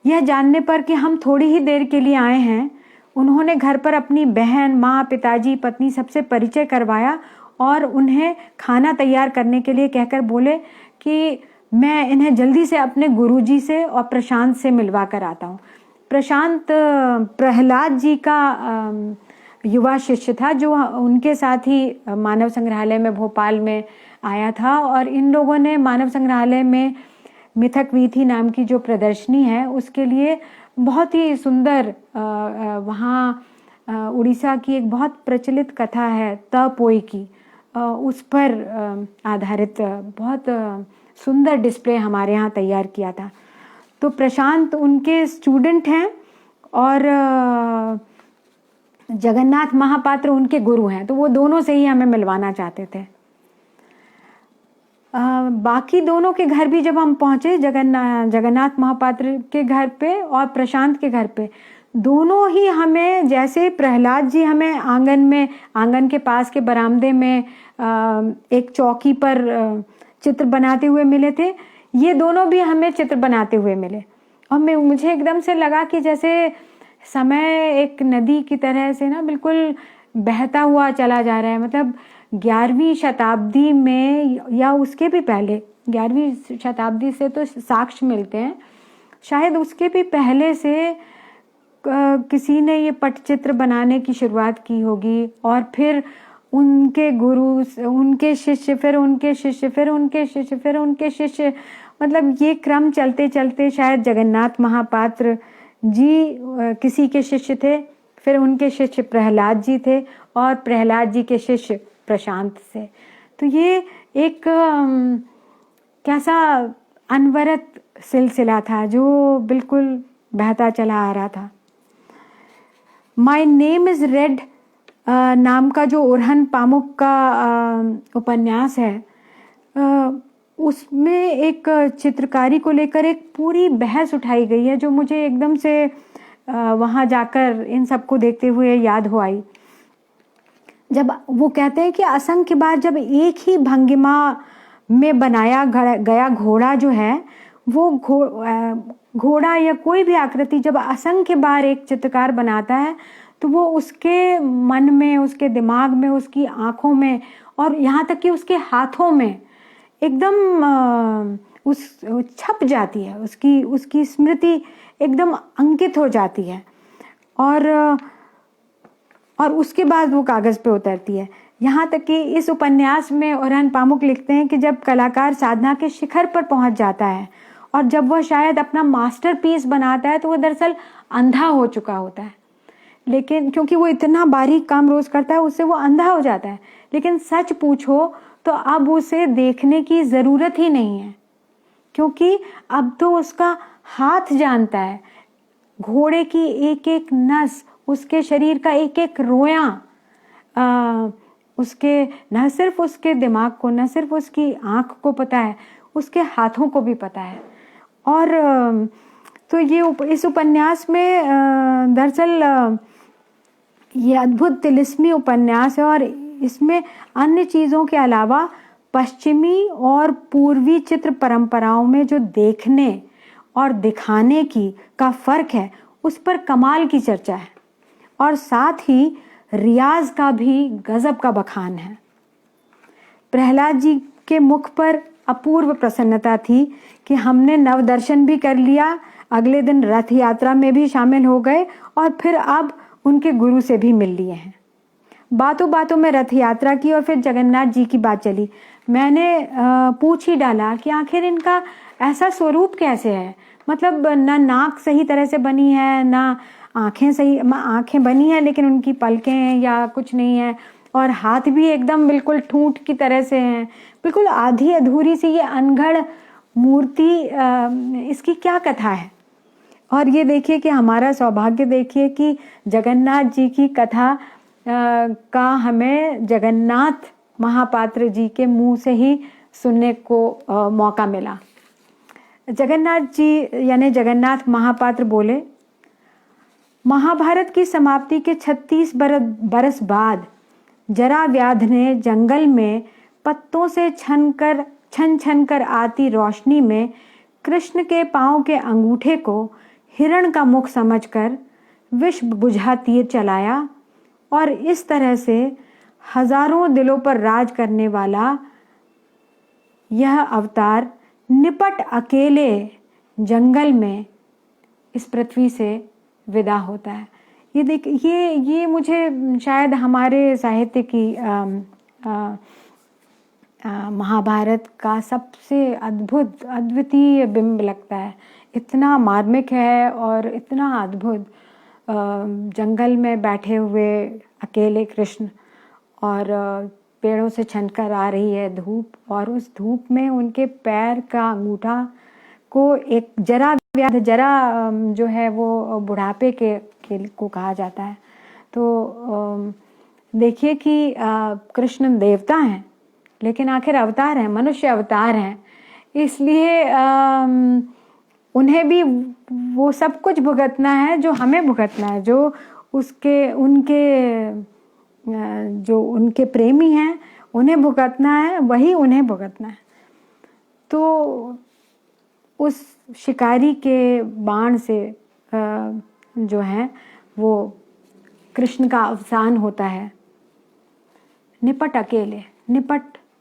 यह जानने पर कि हम थोड़ी ही देर के लिए आए हैं, उन्होंने घर पर अपनी बहन, माँ, पिताजी, पत्नी सबसे परिचय करवाया और उन्हें खाना तैयार करने के लिए कहकर बोले कि मैं इन्हें जल्दी से अपने गुरुजी से और प्रशांत से मिलवा कर आता हूँ। प्रशांत प्रहलाद जी का युवा शिष्य था जो उनके साथ ही मानव संग्रहालय में भोपाल में आया था और इन लोगों ने मानव संग्रहालय में मिथक वीथी नाम की जो प्रदर्शनी है उसके लिए बहुत ही सुंदर वहाँ उड़ीसा की एक बहुत प्रचलित कथा है तपोई की, उस पर आधारित बहुत सुंदर डिस्प्ले हमारे यहाँ तैयार किया था। तो प्रशांत उनके स्टूडेंट हैं और जगन्नाथ महापात्र उनके गुरु हैं, तो वो दोनों से ही हमें मिलवाना चाहते थे। बाकी दोनों के घर भी जब हम पहुँचे, जगन्नाथ महापात्र के घर पे और प्रशांत के घर पे, दोनों ही हमें, जैसे प्रहलाद जी हमें आंगन के पास के बरामदे में एक चौकी पर चित्र बनाते हुए मिले थे, ये दोनों भी हमें चित्र बनाते हुए मिले। और मुझे एकदम से लगा कि जैसे समय एक नदी की तरह से ना बिल्कुल बहता हुआ चला जा रहा है। मतलब 11वीं शताब्दी में या उसके भी पहले, 11वीं शताब्दी से तो साक्ष्य मिलते हैं, शायद उसके भी पहले से किसी ने ये पटचित्र बनाने की शुरुआत की होगी और फिर उनके गुरु, उनके शिष्य, फिर उनके शिष्य, फिर उनके शिष्य, फिर उनके शिष्य, मतलब ये क्रम चलते चलते शायद जगन्नाथ महापात्र जी किसी के शिष्य थे, फिर उनके शिष्य प्रहलाद जी थे और प्रहलाद जी के शिष्य प्रशांत से। तो ये एक कैसा अनवरत सिलसिला था जो बिल्कुल बहता चला आ रहा था। माय नेम इज रेड नाम का जो उरहन पामुक का उपन्यास है, उसमें एक चित्रकारी को लेकर एक पूरी बहस उठाई गई है जो मुझे एकदम से वहाँ जाकर इन सबको देखते हुए याद हो आई। जब वो कहते हैं कि असंख्य बार जब एक ही भंगिमा में बनाया गया घोड़ा जो है वो घोड़ा या कोई भी आकृति जब असंख्य बार एक चित्रकार बनाता है तो वो उसके मन में, उसके दिमाग में, उसकी आँखों में और यहाँ तक कि उसके हाथों में एकदम उस छप जाती है, उसकी स्मृति एकदम अंकित हो जाती है और उसके बाद वो कागज़ पे उतरती है। यहाँ तक कि इस उपन्यास में ओरहन पामुक लिखते हैं कि जब कलाकार साधना के शिखर पर पहुँच जाता है और जब वह शायद अपना मास्टरपीस बनाता है तो वह दरअसल अंधा हो चुका होता है, लेकिन क्योंकि वो इतना बारीक काम रोज़ करता है उससे वो अंधा हो जाता है। लेकिन सच पूछो तो अब उसे देखने की ज़रूरत ही नहीं है, क्योंकि अब तो उसका हाथ जानता है, घोड़े की एक एक नस, उसके शरीर का एक एक रोया, उसके न सिर्फ उसके दिमाग को, न सिर्फ उसकी आँख को पता है, उसके हाथों को भी पता है। और तो ये इस उपन्यास में दरअसल ये अद्भुत तिलिस्मी उपन्यास है और इसमें अन्य चीज़ों के अलावा पश्चिमी और पूर्वी चित्र परंपराओं में जो देखने और दिखाने का फ़र्क है उस पर कमाल की चर्चा है और साथ ही रियाज का भी गजब का बखान है। प्रहलाद जी के मुख पर अपूर्व प्रसन्नता थी कि हमने नवदर्शन भी कर लिया, अगले दिन रथ यात्रा में भी शामिल हो गए और फिर अब उनके गुरु से भी मिल लिए हैं। बातों बातों में रथ यात्रा की और फिर जगन्नाथ जी की बात चली। मैंने पूछ ही डाला कि आखिर इनका ऐसा स्वरूप कैसे है, मतलब ना नाक सही तरह से बनी है, ना आँखें बनी हैं लेकिन उनकी पलकें या कुछ नहीं है और हाथ भी एकदम बिल्कुल ठूंठ की तरह से हैं, बिल्कुल आधी अधूरी सी ये अनगढ़ मूर्ति, इसकी क्या कथा है। और ये देखिए कि हमारा सौभाग्य देखिए कि जगन्नाथ जी की कथा का हमें जगन्नाथ महापात्र जी के मुंह से ही सुनने को मौका मिला। जगन्नाथ जी यानी जगन्नाथ महापात्र बोले, महाभारत की समाप्ति के 36 बरस बाद जरा व्याध ने जंगल में पत्तों से छन छन कर आती रोशनी में कृष्ण के पांव के अंगूठे को हिरण का मुख समझकर विष बुझा तीर चलाया और इस तरह से हजारों दिलों पर राज करने वाला यह अवतार निपट अकेले जंगल में इस पृथ्वी से विदा होता है। ये देख ये मुझे शायद हमारे साहित्य की महाभारत का सबसे अद्वितीय बिंब लगता है। इतना मार्मिक है और इतना अद्भुत, जंगल में बैठे हुए अकेले कृष्ण और पेड़ों से छनकर आ रही है धूप और उस धूप में उनके पैर का अंगूठा को एक जरा जो है वो बुढ़ापे के को कहा जाता है। तो देखिए कि कृष्ण देवता हैं लेकिन आखिर अवतार हैं, मनुष्य अवतार हैं, इसलिए उन्हें भी वो सब कुछ भुगतना है जो हमें भुगतना है, जो उनके प्रेमी हैं उन्हें भुगतना है, वही उन्हें भुगतना है। तो उस शिकारी के बाण से जो है वो कृष्ण का अवसान होता है निपट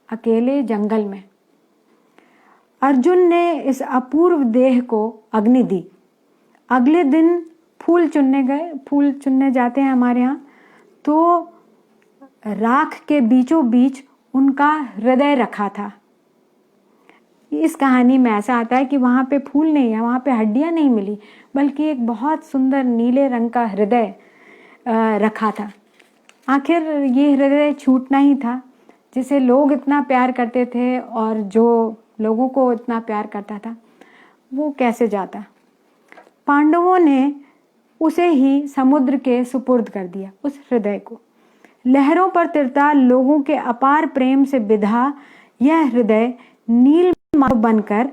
अकेले जंगल में। अर्जुन ने इस अपूर्व देह को अग्नि दी। अगले दिन फूल चुनने जाते हैं हमारे यहाँ, तो राख के बीचों बीच उनका हृदय रखा था। इस कहानी में ऐसा आता है कि वहाँ पे फूल नहीं है, वहाँ पे हड्डियाँ नहीं मिली, बल्कि एक बहुत सुंदर नीले रंग का हृदय रखा था। आखिर ये हृदय छूटना ही था जिसे लोग इतना प्यार करते थे और जो लोगों को इतना प्यार करता था वो कैसे जाता। पांडवों ने उसे ही समुद्र के सुपुर्द कर दिया, उस हृदय को। लहरों पर तिरता लोगों के अपार प्रेम से बिधा यह हृदय नील माधव बनकर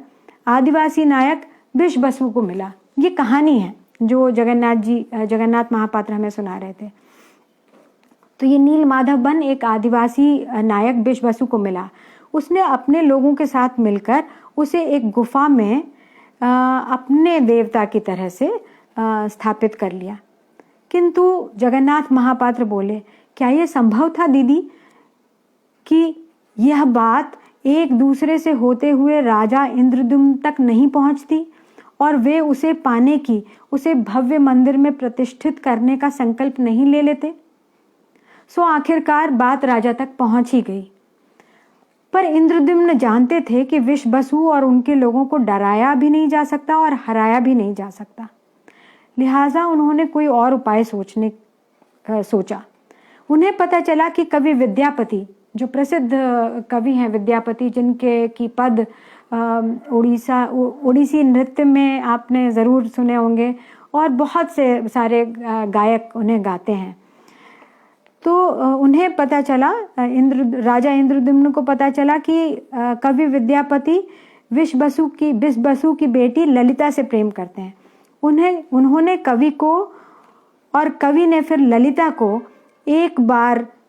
आदिवासी नायक वृष बसु को मिला। ये कहानी है जो जगन्नाथ महापात्र हमें सुना रहे थे। तो ये नील माधव बन एक आदिवासी नायक वृष बसु को मिला। उसने अपने लोगों के साथ मिलकर उसे एक गुफा में अपने देवता की तरह से स्थापित कर लिया। किंतु जगन्नाथ महापात्र बोले, क्या ये संभव था दीदी कि यह बात एक दूसरे से होते हुए राजा इंद्रद्युम्न तक नहीं पहुंचती और वे उसे पाने की, उसे भव्य मंदिर में प्रतिष्ठित करने का संकल्प नहीं ले लेते? सो आखिरकार बात राजा तक पहुंच ही गई। पर इंद्रद्युम्न जानते थे कि विश्ववसु और उनके लोगों को डराया भी नहीं जा सकता और हराया भी नहीं जा सकता। लिहाजा उन्होंने कोई और उपाय सोचा। उन्हें पता चला कि कवि विद्यापति, जो प्रसिद्ध कवि हैं विद्यापति, जिनके की पद ओडिसी नृत्य में आपने ज़रूर सुने होंगे और बहुत से सारे गायक उन्हें गाते हैं। तो उन्हें पता चला, राजा इंद्रद्युम्न को पता चला कि कवि विद्यापति विश्ववसु की बेटी ललिता से प्रेम करते हैं। उन्होंने कवि को और कवि ने फिर ललिता को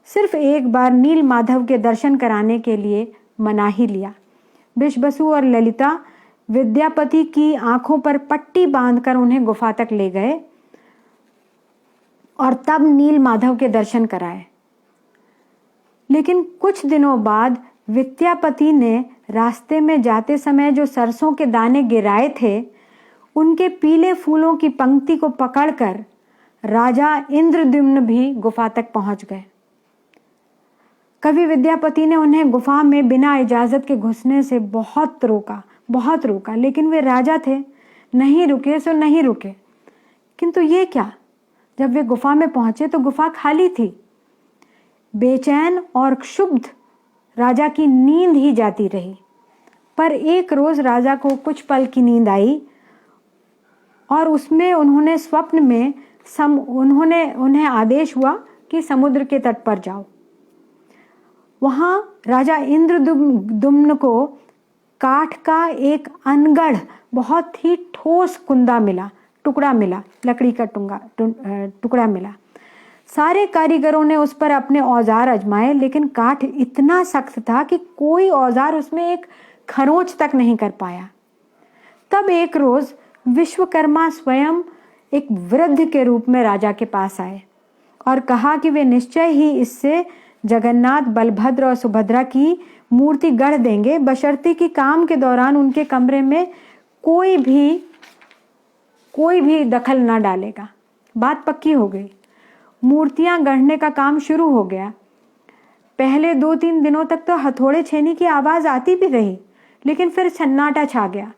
सिर्फ एक बार नील माधव के दर्शन कराने के लिए मना ही लिया। विश्ववसु और ललिता विद्यापति की आंखों पर पट्टी बांधकर उन्हें गुफा तक ले गए और तब नील माधव के दर्शन कराए। लेकिन कुछ दिनों बाद विद्यापति ने रास्ते में जाते समय जो सरसों के दाने गिराए थे, उनके पीले फूलों की पंक्ति को पकड़कर राजा इंद्रद्युम्न भी गुफा तक पहुंच गए। कवि विद्यापति ने उन्हें गुफा में बिना इजाजत के घुसने से बहुत रोका, लेकिन वे राजा थे, नहीं रुके सो नहीं रुके। किंतु ये क्या, जब वे गुफा में पहुंचे तो गुफा खाली थी। बेचैन और क्षुब्ध राजा की नींद ही जाती रही। पर एक रोज राजा को कुछ पल की नींद आई और उसमें उन्होंने स्वप्न में उन्हें आदेश हुआ कि समुद्र के तट पर जाओ। वहां राजा इंद्रद्युम्न को काठ का एक अनगढ़ बहुत ही ठोस टुकड़ा मिला, लकड़ी का टुकड़ा मिला। सारे कारीगरों ने उस पर अपने औजार आजमाए, लेकिन काठ इतना सख्त था कि कोई औजार उसमें एक खरोंच तक नहीं कर पाया। तब एक रोज विश्वकर्मा स्वयं एक वृद्ध के रूप में राजा के पास आए और कहा कि वे निश्चय ही इससे जगन्नाथ, बलभद्र और सुभद्रा की मूर्ति गढ़ देंगे, बशर्ते कि काम के दौरान उनके कमरे में कोई भी दखल न डालेगा। बात पक्की हो गई। मूर्तियां गढ़ने का काम शुरू हो गया। पहले 2-3 दिनों तक तो हथौड़े छेनी की आवाज आती भी रही, लेकिन फिर सन्नाटा छा गया।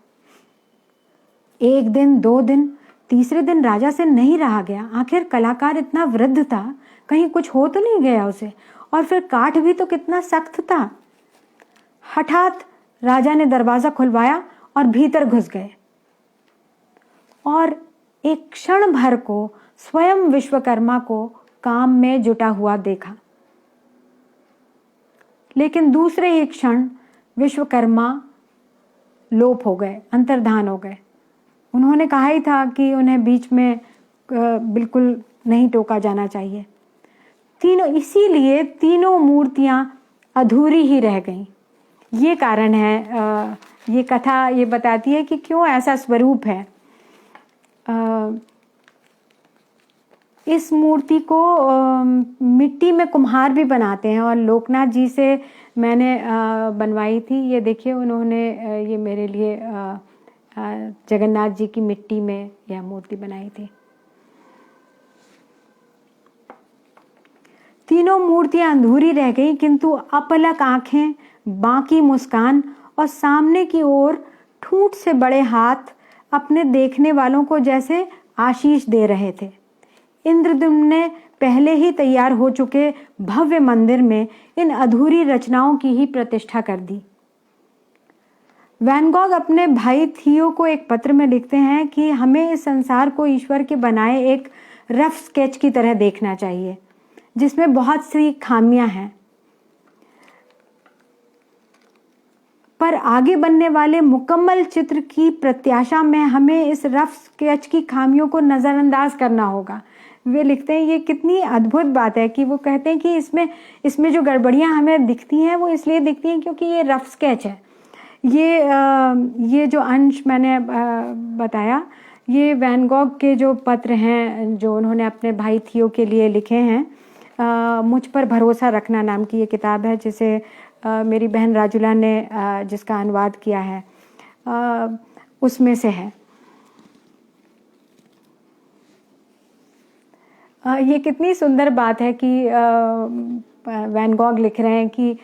1 दिन, 2 दिन, तीसरे दिन राजा से नहीं रहा गया। आखिर कलाकार इतना वृद्ध था, कहीं कुछ हो तो नहीं गया उसे, और फिर काठ भी तो कितना सख्त था। हठात राजा ने दरवाजा खुलवाया और भीतर घुस गए और एक क्षण भर को स्वयं विश्वकर्मा को काम में जुटा हुआ देखा। लेकिन दूसरे ही क्षण विश्वकर्मा लोप हो गए, अंतर्धान हो गए। उन्होंने कहा ही था कि उन्हें बीच में बिल्कुल नहीं टोका जाना चाहिए। इसीलिए तीनों मूर्तियां अधूरी ही रह गईं। ये कारण है, ये कथा ये बताती है कि क्यों ऐसा स्वरूप है। इस मूर्ति को मिट्टी में कुम्हार भी बनाते हैं और लोकनाथ जी से मैंने बनवाई थी। ये देखिए, उन्होंने ये मेरे लिए जगन्नाथ जी की मिट्टी में यह मूर्ति बनाई थी। तीनों मूर्तियां अधूरी रह गई, किंतु अपलक आंखें, बांकी मुस्कान और सामने की ओर ठूंठ से बड़े हाथ अपने देखने वालों को जैसे आशीष दे रहे थे। इंद्रद्युम्न ने पहले ही तैयार हो चुके भव्य मंदिर में इन अधूरी रचनाओं की ही प्रतिष्ठा कर दी। वैन गॉग अपने भाई थियो को एक पत्र में लिखते हैं कि हमें इस संसार को ईश्वर के बनाए एक रफ स्केच की तरह देखना चाहिए, जिसमें बहुत सी खामियां हैं, पर आगे बनने वाले मुकम्मल चित्र की प्रत्याशा में हमें इस रफ स्केच की खामियों को नज़रअंदाज करना होगा। वे लिखते हैं, ये कितनी अद्भुत बात है कि वो कहते हैं कि इसमें जो गड़बड़ियां हमें दिखती हैं वो इसलिए दिखती हैं क्योंकि ये रफ स्केच है। ये जो अंश मैंने बताया, ये वैन गॉग के जो पत्र हैं जो उन्होंने अपने भाई थियो के लिए लिखे हैं। मुझ पर भरोसा रखना नाम की ये किताब है, जिसे मेरी बहन राजुला ने जिसका अनुवाद किया है, उसमें से है। ये कितनी सुंदर बात है कि वैन गॉग लिख रहे हैं कि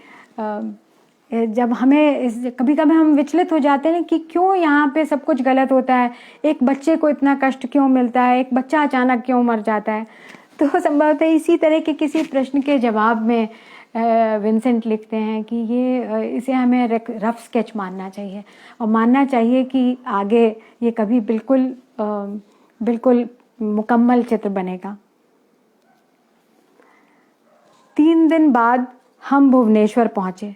जब हमें कभी कभी हम विचलित हो जाते हैं कि क्यों यहाँ पे सब कुछ गलत होता है, एक बच्चे को इतना कष्ट क्यों मिलता है, एक बच्चा अचानक क्यों मर जाता है। तो संभवतः इसी तरह के किसी प्रश्न के जवाब में विंसेंट लिखते हैं कि इसे हमें रफ स्केच मानना चाहिए और मानना चाहिए कि आगे ये कभी बिल्कुल मुकम्मल चित्र बनेगा। 3 दिन बाद हम भुवनेश्वर पहुँचे।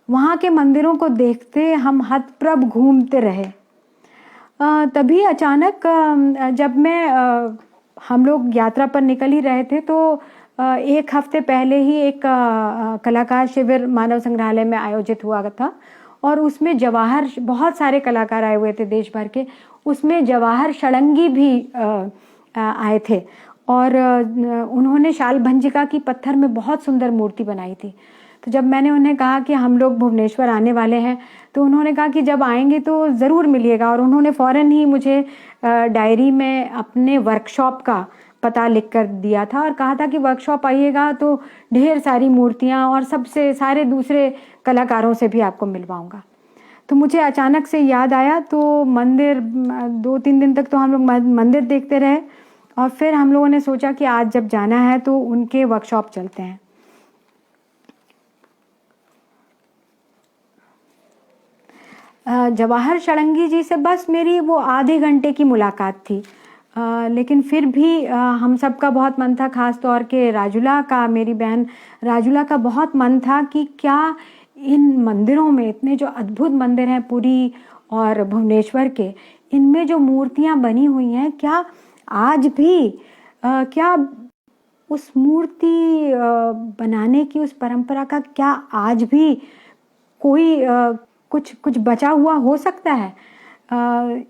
वहाँ के मंदिरों को देखते हम हतप्रभ घूमते रहे। तभी अचानक जब हम लोग यात्रा पर निकल ही रहे थे तो 1 हफ्ते पहले ही एक कलाकार शिविर मानव संग्रहालय में आयोजित हुआ था और उसमें बहुत सारे कलाकार आए हुए थे देश भर के। उसमें जवाहर षडंगी भी आए थे और उन्होंने शालभंजिका की पत्थर में बहुत सुंदर मूर्ति बनाई थी। तो जब मैंने उन्हें कहा कि हम लोग भुवनेश्वर आने वाले हैं, तो उन्होंने कहा कि जब आएंगे तो ज़रूर मिलिएगा, और उन्होंने फ़ौरन ही मुझे डायरी में अपने वर्कशॉप का पता लिख कर दिया था और कहा था कि वर्कशॉप आइएगा तो ढेर सारी मूर्तियाँ और सारे दूसरे कलाकारों से भी आपको मिलवाऊंगा। तो मुझे अचानक से याद आया, तो मंदिर 2-3 दिन तक तो हम लोग मंदिर देखते रहे और फिर हम लोगों ने सोचा कि आज जब जाना है तो उनके वर्कशॉप चलते हैं। जवाहर षडंगी जी से बस मेरी वो आधे घंटे की मुलाकात थी, लेकिन फिर भी हम सबका बहुत मन था, ख़ास तौर के राजुला का, मेरी बहन राजुला का बहुत मन था कि क्या इन मंदिरों में, इतने जो अद्भुत मंदिर हैं पुरी और भुवनेश्वर के, इनमें जो मूर्तियां बनी हुई हैं, क्या आज भी क्या उस मूर्ति बनाने की उस परंपरा का क्या आज भी कोई कुछ बचा हुआ हो सकता है।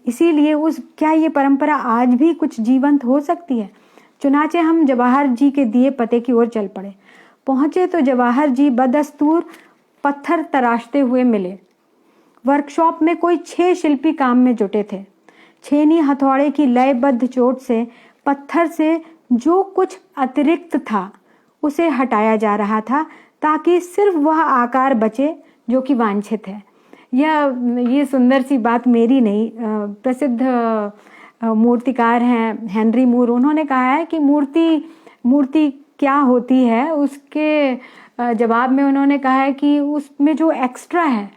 इसीलिए क्या ये परंपरा आज भी कुछ जीवंत हो सकती है। चुनाचे हम जवाहर जी के दिए पते की ओर चल पड़े। पहुंचे तो जवाहर जी बदस्तूर पत्थर तराशते हुए मिले। वर्कशॉप में कोई 6 शिल्पी काम में जुटे थे। छेनी हथौड़े की लयबद्ध चोट से पत्थर से जो कुछ अतिरिक्त था उसे हटाया जा रहा था, ताकि सिर्फ वह आकार बचे जो कि वांछित है। ये सुंदर सी बात मेरी नहीं, प्रसिद्ध मूर्तिकार हैं हेनरी मूर, उन्होंने कहा है कि मूर्ति क्या होती है। उसके जवाब में उन्होंने कहा है कि उसमें जो एक्स्ट्रा है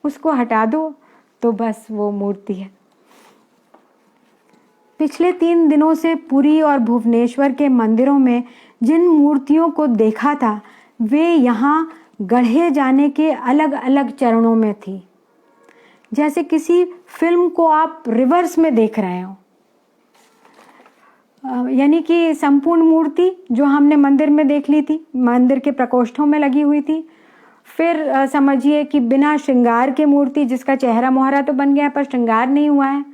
उसको हटा दो तो बस वो मूर्ति है। पिछले 3 दिनों से पुरी और भुवनेश्वर के मंदिरों में जिन मूर्तियों को देखा था, वे यहाँ गढ़े जाने के अलग अलग चरणों में थी, जैसे किसी फिल्म को आप रिवर्स में देख रहे हो। यानी कि संपूर्ण मूर्ति जो हमने मंदिर में देख ली थी, मंदिर के प्रकोष्ठों में लगी हुई थी। फिर समझिए कि बिना श्रृंगार के मूर्ति, जिसका चेहरा मोहरा तो बन गया पर श्रृंगार नहीं हुआ है।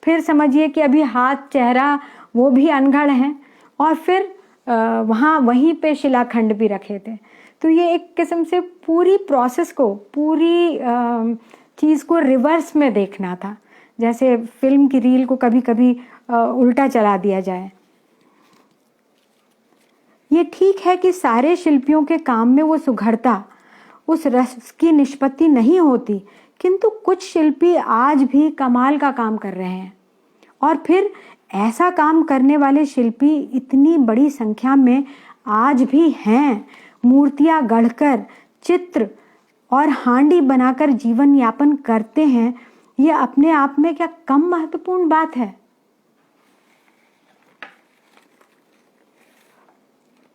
फिर समझिए कि अभी हाथ चेहरा वो भी अनगढ़ हैं, और फिर वहीं पे शिलाखंड भी रखे थे। तो ये एक किस्म से पूरी प्रोसेस को, पूरी चीज़ को रिवर्स में देखना था, जैसे फिल्म की रील को कभी कभी उल्टा चला दिया जाए। ये ठीक है कि सारे शिल्पियों के काम में वो सुघड़ता, उस रस की निष्पत्ति नहीं होती, किंतु कुछ शिल्पी आज भी कमाल का काम कर रहे हैं। और फिर ऐसा काम करने वाले शिल्पी इतनी बड़ी संख्या में आज भी हैं। मूर्तियां गढ़कर, चित्र और हांडी बनाकर जीवन यापन करते हैं। ये अपने आप में क्या कम महत्वपूर्ण बात है?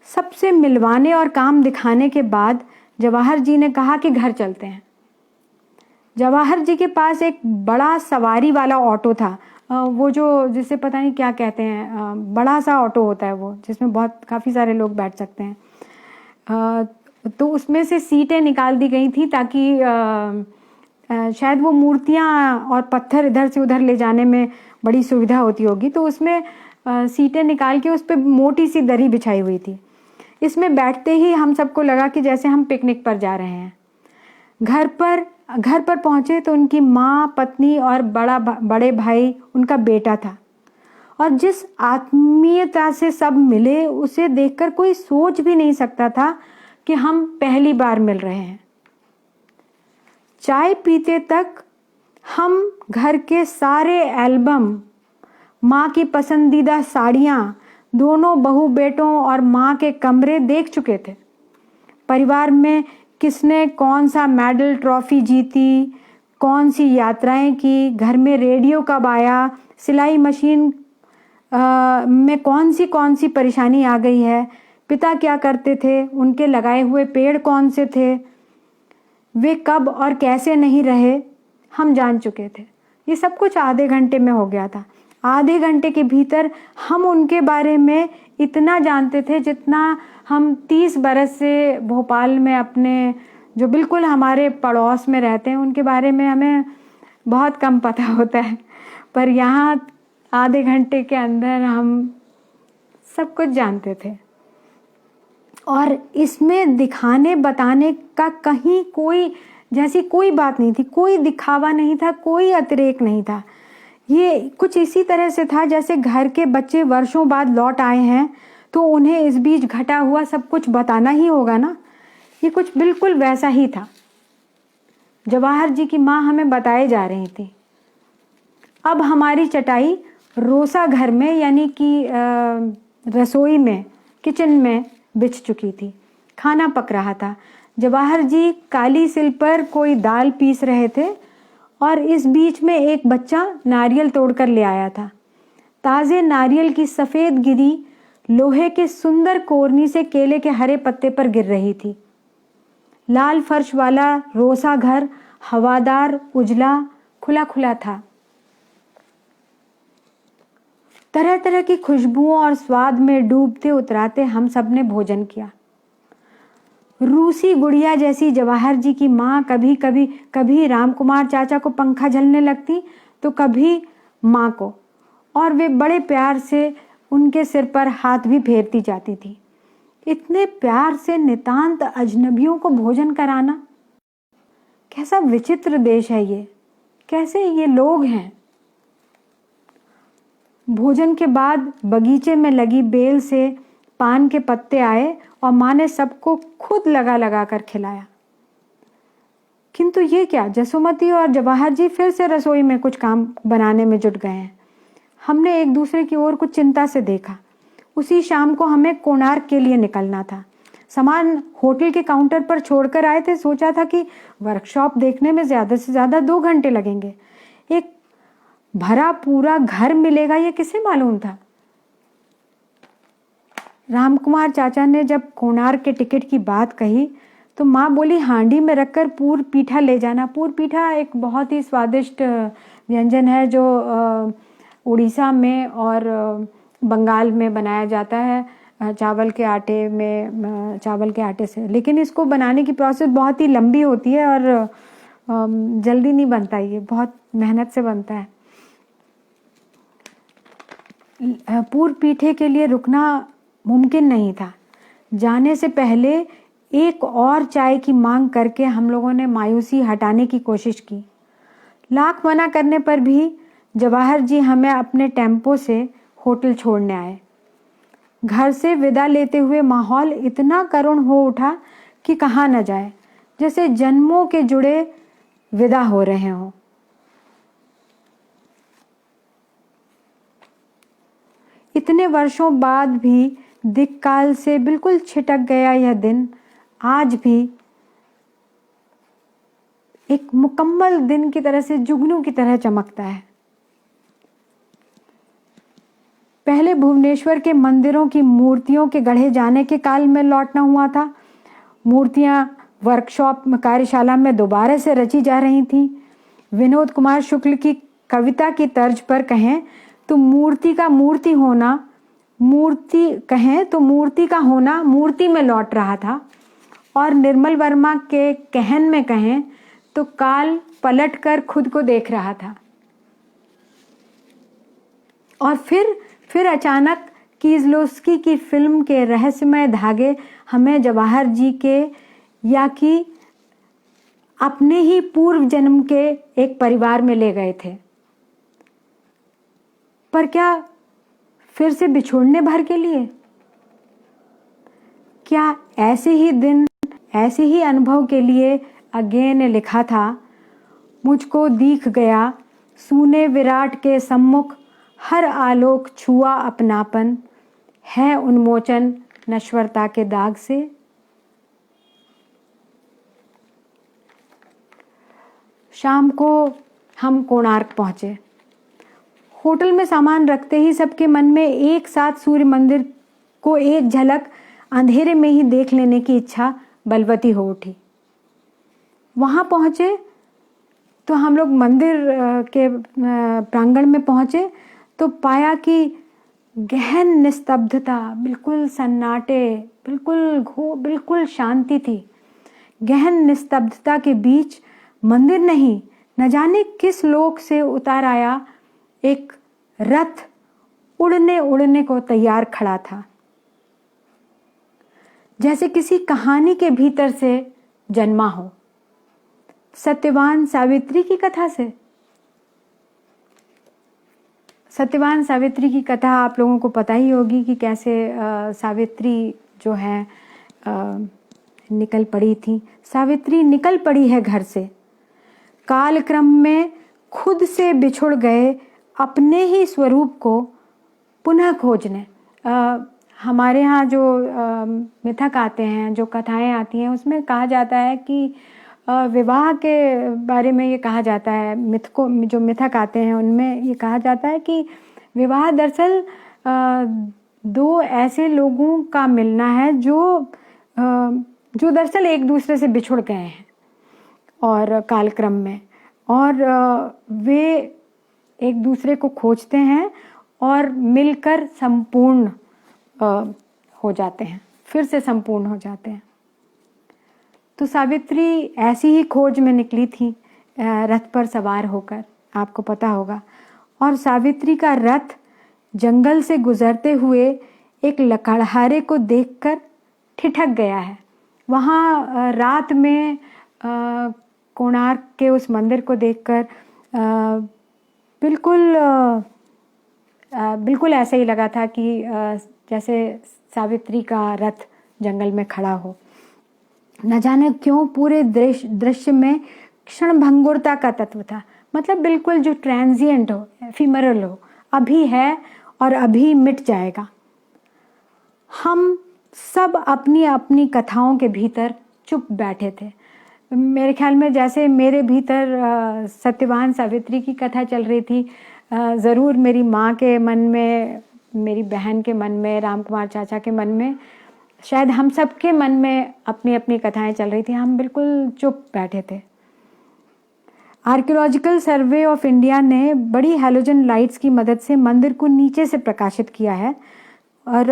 सबसे मिलवाने और काम दिखाने के बाद जवाहर जी ने कहा कि घर चलते हैं। जवाहर जी के पास एक बड़ा सवारी वाला ऑटो था, वो जो जिसे पता नहीं क्या कहते हैं, बड़ा सा ऑटो होता है वो, जिसमें काफ़ी सारे लोग बैठ सकते हैं। तो उसमें से सीटें निकाल दी गई थी ताकि शायद वो मूर्तियाँ और पत्थर इधर से उधर ले जाने में बड़ी सुविधा होती होगी, तो उसमें सीटें निकाल के उस पर मोटी सी दरी बिछाई हुई थी। इसमें बैठते ही हम सबको लगा कि जैसे हम पिकनिक पर जा रहे हैं। घर पर पहुँचे तो उनकी माँ, पत्नी और बड़े भाई, उनका बेटा था। और जिस आत्मीयता से सब मिले उसे देखकर कोई सोच भी नहीं सकता था कि हम पहली बार मिल रहे हैं। चाय पीते तक हम घर के सारे एल्बम, माँ की पसंदीदा साड़ियाँ, दोनों बहू बेटों और माँ के कमरे देख चुके थे। परिवार में किसने कौन सा मेडल, ट्रॉफी जीती, कौन सी यात्राएं की, घर में रेडियो कब आया, सिलाई मशीन में कौन सी परेशानी आ गई है, पिता क्या करते थे, उनके लगाए हुए पेड़ कौन से थे, वे कब और कैसे नहीं रहे, हम जान चुके थे। ये सब कुछ आधे घंटे में हो गया था। आधे घंटे के भीतर हम उनके बारे में इतना जानते थे जितना हम 30 बरस से भोपाल में अपने जो बिल्कुल हमारे पड़ोस में रहते हैं उनके बारे में हमें बहुत कम पता होता है। पर यहाँ आधे घंटे के अंदर हम सब कुछ जानते थे। और इसमें दिखाने बताने का कहीं कोई बात नहीं थी, कोई दिखावा नहीं था, कोई अतिरेक नहीं था। ये कुछ इसी तरह से था जैसे घर के बच्चे वर्षों बाद लौट आए हैं तो उन्हें इस बीच घटा हुआ सब कुछ बताना ही होगा ना। ये कुछ बिल्कुल वैसा ही था। जवाहर जी की माँ हमें बताए जा रही थी। अब हमारी चटाई रोसा घर में यानी कि रसोई में, किचन में बिछ चुकी थी। खाना पक रहा था। जवाहर जी काली सिल पर कोई दाल पीस रहे थे और इस बीच में एक बच्चा नारियल तोड़कर ले आया था। ताज़े नारियल की सफ़ेद गिरी लोहे के सुंदर कोरनी से केले के हरे पत्ते पर गिर रही थी। लाल फर्श वाला रोसा घर हवादार, उजला, खुला खुला था। तरह तरह की खुशबुओं और स्वाद में डूबते उतराते हम सब ने भोजन किया। रूसी गुड़िया जैसी जवाहर जी की माँ कभी रामकुमार चाचा को पंखा झलने लगती तो कभी माँ को, और वे बड़े प्यार से उनके सिर पर हाथ भी फेरती जाती थी। इतने प्यार से नितांत अजनबियों को भोजन कराना, कैसा विचित्र देश है ये, कैसे ये लोग हैं। भोजन के बाद बगीचे में लगी बेल से पान के पत्ते आए और माँ ने सबको खुद लगा कर खिलाया। किंतु ये क्या, जसोमती और जवाहर जी फिर से रसोई में कुछ काम बनाने में जुट गए हैं। हमने एक दूसरे की ओर कुछ चिंता से देखा। उसी शाम को हमें कोणार्क के लिए निकलना था। सामान होटल के काउंटर पर छोड़कर आए थे। सोचा था कि वर्कशॉप देखने में ज़्यादा से ज़्यादा 2 घंटे लगेंगे। एक भरा पूरा घर मिलेगा ये किसे मालूम था। रामकुमार चाचा ने जब कोणार्क के टिकट की बात कही तो माँ बोली, हांडी में रखकर पूर पीठा ले जाना। पूर पीठा एक बहुत ही स्वादिष्ट व्यंजन है जो उड़ीसा में और बंगाल में बनाया जाता है चावल के आटे से। लेकिन इसको बनाने की प्रोसेस बहुत ही लंबी होती है और जल्दी नहीं बनता, ये बहुत मेहनत से बनता है। पूर पीठे के लिए रुकना मुमकिन नहीं था। जाने से पहले एक और चाय की मांग करके हम लोगों ने मायूसी हटाने की कोशिश की। लाख मना करने पर भी जवाहर जी हमें अपने टेम्पो से होटल छोड़ने आए। घर से विदा लेते हुए माहौल इतना करुण हो उठा कि कहा न जाए, जैसे जन्मों के जुड़े विदा हो रहे हों। इतने वर्षों बाद भी दिक्काल से बिल्कुल छिटक गया यह दिन आज भी एक मुकम्मल दिन की तरह से जुगनू की तरह चमकता है। पहले भुवनेश्वर के मंदिरों की मूर्तियों के गढ़े जाने के काल में लौटना हुआ था। मूर्तियां वर्कशॉप कार्यशाला में दोबारा से रची जा रही थीं। विनोद कुमार शुक्ल की कविता की तर्ज पर कहें तो मूर्ति का मूर्ति में लौट रहा था, और निर्मल वर्मा के कहन में कहें तो काल पलटकर खुद को देख रहा था। और फिर अचानक कीज़लोस्की की फिल्म के रहस्यमय धागे हमें जवाहर जी के या कि अपने ही पूर्व जन्म के एक परिवार में ले गए थे। पर क्या फिर से बिछोड़ने भर के लिए? क्या ऐसे ही दिन, ऐसे ही अनुभव के लिए अज्ञे ने लिखा था, मुझको दीख गया सूने विराट के सम्मुख हर आलोक छुआ अपनापन, है उन्मोचन नश्वरता के दाग से। शाम को हम कोणार्क पहुंचे। होटल में सामान रखते ही सबके मन में एक साथ सूर्य मंदिर को एक झलक अंधेरे में ही देख लेने की इच्छा बलवती हो उठी। वहां पहुंचे तो हम लोग मंदिर के प्रांगण में पहुंचे तो पाया कि गहन निस्तब्धता, बिल्कुल सन्नाटे, बिल्कुल शांति थी। गहन निस्तब्धता के बीच मंदिर नहीं, न जाने किस लोक से उतार आया एक रथ उड़ने को तैयार खड़ा था, जैसे किसी कहानी के भीतर से जन्मा हो। सत्यवान सावित्री की कथा से। सत्यवान सावित्री की कथा आप लोगों को पता ही होगी कि कैसे सावित्री जो है निकल पड़ी थी। सावित्री निकल पड़ी है घर से, कालक्रम में खुद से बिछुड़ गए अपने ही स्वरूप को पुनः खोजने। हमारे यहाँ जो मिथक आते हैं, जो कथाएं आती हैं, उसमें कहा जाता है कि विवाह के बारे में ये कहा जाता है, जो मिथक आते हैं उनमें ये कहा जाता है कि विवाह दरअसल दो ऐसे लोगों का मिलना है जो दरअसल एक दूसरे से बिछुड़ गए हैं और कालक्रम में, और वे एक दूसरे को खोजते हैं और मिलकर संपूर्ण हो जाते हैं, फिर से संपूर्ण हो जाते हैं। तो सावित्री ऐसी ही खोज में निकली थी रथ पर सवार होकर, आपको पता होगा। और सावित्री का रथ जंगल से गुजरते हुए एक लकड़हारे को देखकर ठिठक गया है। वहाँ रात में कोणार्क के उस मंदिर को देखकर बिल्कुल ऐसे ही लगा था कि जैसे सावित्री का रथ जंगल में खड़ा हो। न जाने क्यों पूरे दृश्य में क्षण भंगुरता का तत्व था, मतलब बिल्कुल जो ट्रांजिएंट हो, एफिमरल हो, अभी है और अभी मिट जाएगा। हम सब अपनी अपनी कथाओं के भीतर चुप बैठे थे। मेरे ख्याल में जैसे मेरे भीतर सत्यवान सावित्री की कथा चल रही थी, ज़रूर मेरी माँ के मन में, मेरी बहन के मन में, रामकुमार चाचा के मन में, शायद हम सब के मन में अपनी अपनी कथाएं चल रही थी। हम बिल्कुल चुप बैठे थे। आर्कियोलॉजिकल सर्वे ऑफ इंडिया ने बड़ी हैलोजन लाइट्स की मदद से मंदिर को नीचे से प्रकाशित किया है और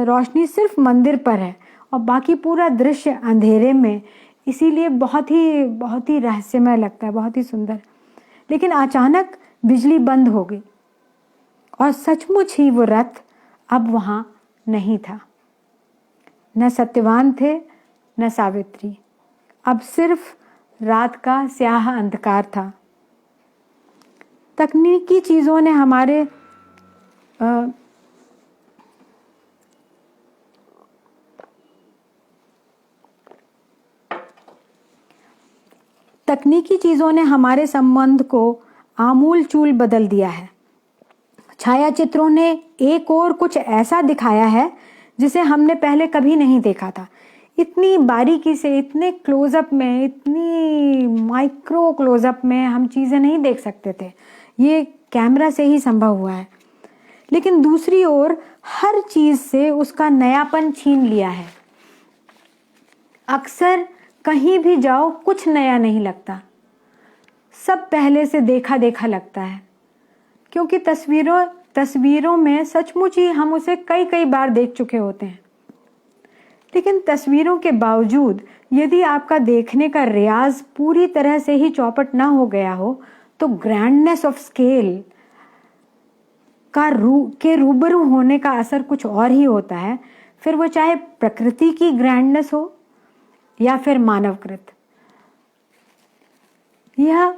रोशनी सिर्फ मंदिर पर है और बाकी पूरा दृश्य अंधेरे में, इसीलिए बहुत ही रहस्यमय लगता है, बहुत ही सुंदर। लेकिन अचानक बिजली बंद हो गई और सचमुच ही वो रथ अब वहां नहीं था। न सत्यवान थे न सावित्री, अब सिर्फ रात का स्याह अंधकार था। तकनीकी चीजों ने हमारे संबंध को आमूल चूल बदल दिया है। छायाचित्रों ने एक और कुछ ऐसा दिखाया है जिसे हमने पहले कभी नहीं देखा था। इतनी बारीकी से, इतने क्लोजअप में, इतनी माइक्रो क्लोजअप में हम चीज़ें नहीं देख सकते थे। ये कैमरा से ही संभव हुआ है। लेकिन दूसरी ओर हर चीज़ से उसका नयापन छीन लिया है। अक्सर कहीं भी जाओ कुछ नया नहीं लगता, सब पहले से देखा देखा लगता है, क्योंकि तस्वीरों में सचमुच ही हम उसे कई बार देख चुके होते हैं। लेकिन तस्वीरों के बावजूद यदि आपका देखने का रियाज पूरी तरह से ही चौपट ना हो गया हो तो ग्रैंडनेस ऑफ स्केल के रूबरू होने का असर कुछ और ही होता है, फिर वो चाहे प्रकृति की ग्रैंडनेस हो या फिर मानवकृत। यह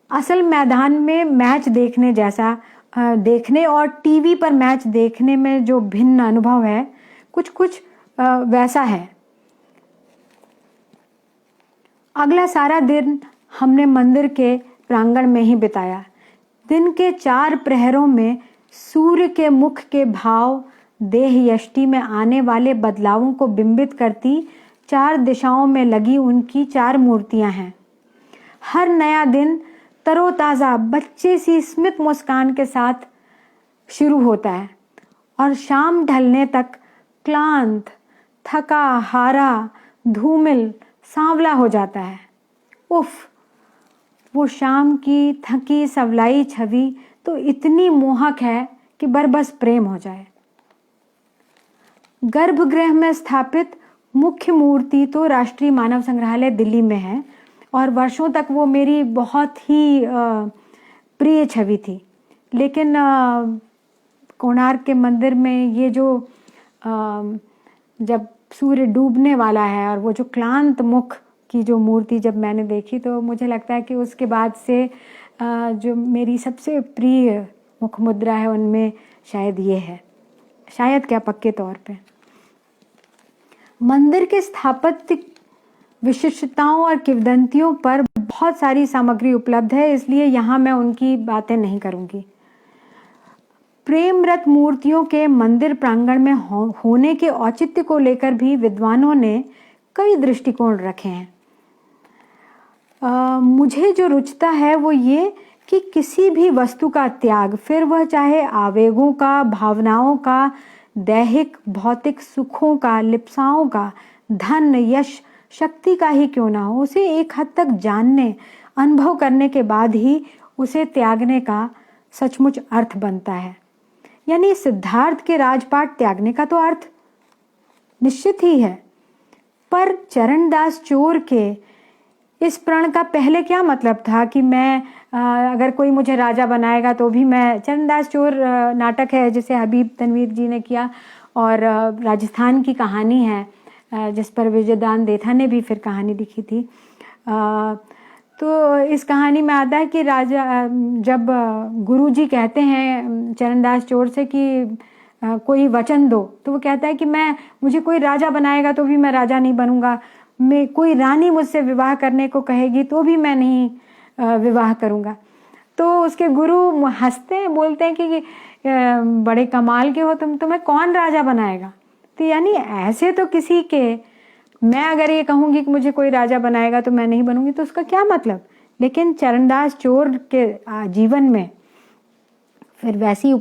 असल मैदान में मैच देखने जैसा देखने और टीवी पर मैच देखने में जो भिन्न अनुभव है कुछ कुछ वैसा है। अगला सारा दिन हमने मंदिर के प्रांगण में ही बिताया। दिन के 4 प्रहरों में सूर्य के मुख के भाव देह यष्टि में आने वाले बदलावों को बिंबित करती 4 दिशाओं में लगी उनकी 4 मूर्तियां हैं। हर नया दिन तरोताज़ा बच्चे सी स्मित मुस्कान के साथ शुरू होता है और शाम ढलने तक क्लांत, थका हारा, धूमिल, सांवला हो जाता है। उफ, वो शाम की थकी सवलाई छवि तो इतनी मोहक है कि बरबस प्रेम हो जाए। गर्भगृह में स्थापित मुख्य मूर्ति तो राष्ट्रीय मानव संग्रहालय दिल्ली में है और वर्षों तक वो मेरी बहुत ही प्रिय छवि थी। लेकिन कोणार्क के मंदिर में ये जो जब सूर्य डूबने वाला है और वो जो क्लांत मुख की जो मूर्ति जब मैंने देखी तो मुझे लगता है कि उसके बाद से जो मेरी सबसे प्रिय मुख मुद्रा है उनमें शायद ये है, शायद क्या पक्के तौर पे। मंदिर के स्थापत्य विशिष्टताओं और किंवदंतियों पर बहुत सारी सामग्री उपलब्ध है, इसलिए यहाँ मैं उनकी बातें नहीं करूँगी। प्रेमरत मूर्तियों के मंदिर प्रांगण में होने के औचित्य को लेकर भी विद्वानों ने कई दृष्टिकोण रखे हैं। मुझे जो रुचता है वो ये कि किसी भी वस्तु का त्याग, फिर वह चाहे आवेगों का, भावनाओं का, दैहिक भौतिक सुखों का, लिप्साओं का, धन यश शक्ति का ही क्यों ना हो, उसे एक हद तक जानने अनुभव करने के बाद ही उसे त्यागने का सचमुच अर्थ बनता है। यानी सिद्धार्थ के राजपाट त्यागने का तो अर्थ निश्चित ही है, पर चरणदास चोर के इस प्रण का पहले क्या मतलब था कि मैं अगर कोई मुझे राजा बनाएगा तो भी मैं। चरणदास चोर नाटक है जिसे हबीब तनवीर जी ने किया और राजस्थान की कहानी है जिस पर विजयदान देथा ने भी फिर कहानी लिखी थी। तो इस कहानी में आता है कि राजा जब गुरुजी कहते हैं चरणदास चोर से कि कोई वचन दो, तो वो कहता है कि मुझे कोई राजा बनाएगा तो भी मैं राजा नहीं बनूंगा, मैं कोई रानी मुझसे विवाह करने को कहेगी तो भी मैं नहीं विवाह करूंगा। तो उसके गुरु हंसते हैं, बोलते हैं कि बड़े कमाल के हो तुम, तुम्हें कौन राजा बनाएगा। तो यानी ऐसे तो किसी के, मैं अगर ये कहूँगी कि मुझे कोई राजा बनाएगा तो मैं नहीं बनूंगी तो उसका क्या मतलब। लेकिन चरणदास चोर के जीवन में फिर वैसी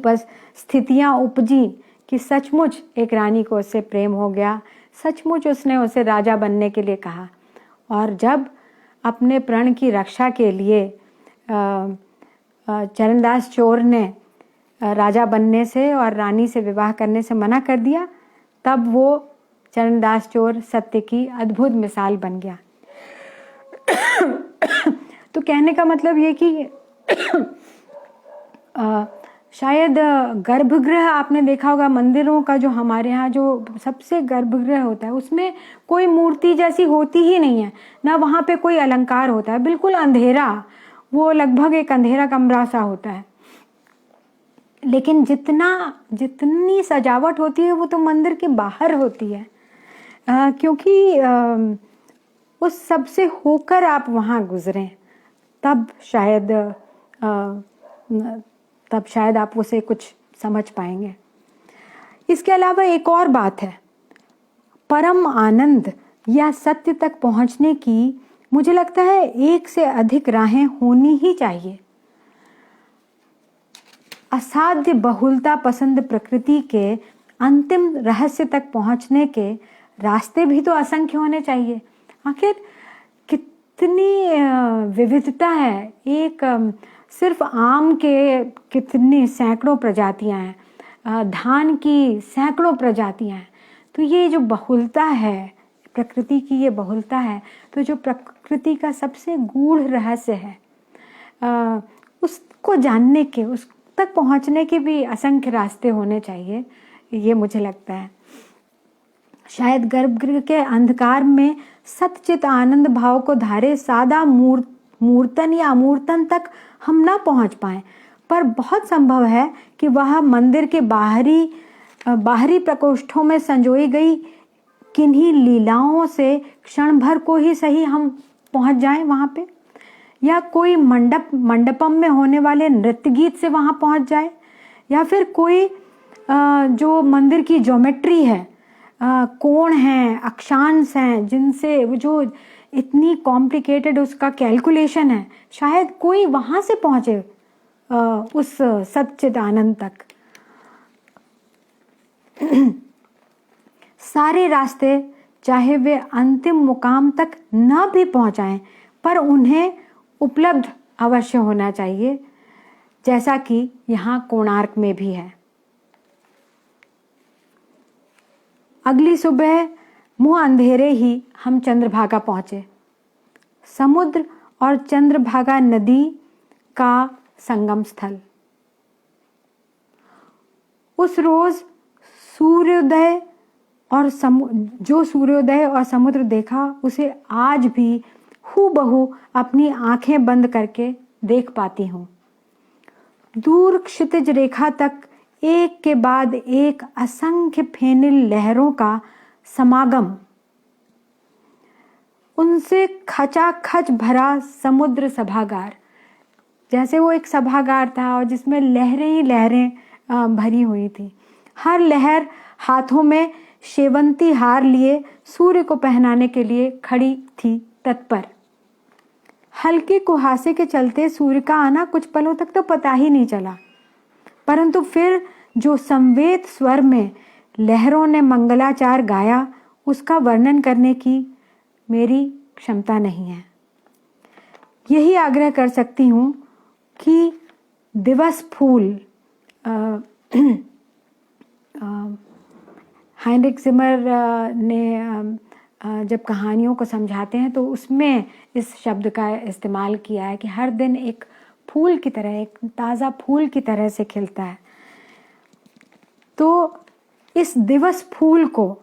स्थितियाँ उपजी कि सचमुच एक रानी को उससे प्रेम हो गया, सचमुच उसने उसे राजा बनने के लिए कहा। और जब अपने प्रण की रक्षा के लिए चरणदास चोर ने राजा बनने से और रानी से विवाह करने से मना कर दिया, तब वो चरणदास चोर सत्य की अद्भुत मिसाल बन गया। तो कहने का मतलब ये कि शायद गर्भगृह आपने देखा होगा मंदिरों का, जो हमारे यहाँ जो सबसे गर्भगृह होता है उसमें कोई मूर्ति जैसी होती ही नहीं है, ना वहाँ पे कोई अलंकार होता है, बिल्कुल अंधेरा, वो लगभग एक अंधेरा कमरा सा होता है। लेकिन जितनी सजावट होती है वो तो मंदिर के बाहर होती है, क्योंकि उस सब से होकर आप वहाँ गुजरें, तब शायद आप उसे कुछ समझ पाएंगे। इसके अलावा एक और बात है, परम आनंद या सत्य तक पहुंचने की मुझे लगता है एक से अधिक राहें होनी ही चाहिए। असाध्य बहुलता पसंद प्रकृति के अंतिम रहस्य तक पहुंचने के रास्ते भी तो असंख्य होने चाहिए। आखिर कितनी विविधता है, एक सिर्फ आम के कितनी सैकड़ों प्रजातियां हैं, धान की सैकड़ों प्रजातियां हैं, तो ये जो बहुलता है, प्रकृति की ये बहुलता है, तो जो प्रकृति का सबसे गूढ़ रहस्य है, उसको जानने के, उस तक पहुंचने के भी असंख्य रास्ते होने चाहिए, ये मुझे लगता है। शायद गर्भगृह के अंधकार में सतचित आनंद भाव को धारे सादा मूर्तन या अमूर्तन तक हम ना पहुंच पाएं, पर बहुत संभव है कि वह मंदिर के बाहरी प्रकोष्ठों में संजोई गई किन्हीं लीलाओं से क्षण भर को ही सही हम पहुंच जाएं वहां पे, या कोई मंडपम में होने वाले नृत्य गीत से वहां पहुंच जाए, या फिर कोई जो मंदिर की ज्योमेट्री है, कोण हैं, अक्षांश हैं, जिनसे जो इतनी कॉम्प्लिकेटेड उसका कैलकुलेशन है, शायद कोई वहां से पहुंचे उस सच्चिद आनंद तक। सारे रास्ते चाहे वे अंतिम मुकाम तक न भी पहुंचाएं, पर उन्हें उपलब्ध अवश्य होना चाहिए, जैसा कि यहाँ कोणार्क में भी है। अगली सुबह मुंह अंधेरे ही हम चंद्रभागा पहुंचे। समुद्र और चंद्रभागा नदी का संगम स्थल। उस रोज सूर्योदय और जो सूर्योदय और समुद्र देखा, उसे आज भी हूबहू अपनी आंखें बंद करके देख पाती हूं। दूर क्षितिज रेखा तक एक के बाद एक असंख्य फेनिल लहरों का समागम, उनसे खचाखच भरा समुद्र सभागार, जैसे वो एक सभागार था और जिसमें लहरें ही लहरें भरी हुई थी। हर लहर हाथों में शेवंती हार लिए सूर्य को पहनाने के लिए खड़ी थी तत्पर। हल्के कुहासे के चलते सूर्य का आना कुछ पलों तक तो पता ही नहीं चला, परंतु फिर जो संवेद स्वर में लहरों ने मंगलाचार गाया, उसका वर्णन करने की मेरी क्षमता नहीं है। यही आग्रह कर सकती हूँ कि दिवस फूल, हाइनरिक जिमर ने जब कहानियों को समझाते हैं तो उसमें इस शब्द का इस्तेमाल किया है कि हर दिन एक फूल की तरह, एक ताज़ा फूल की तरह से खिलता है। तो इस दिवस फूल को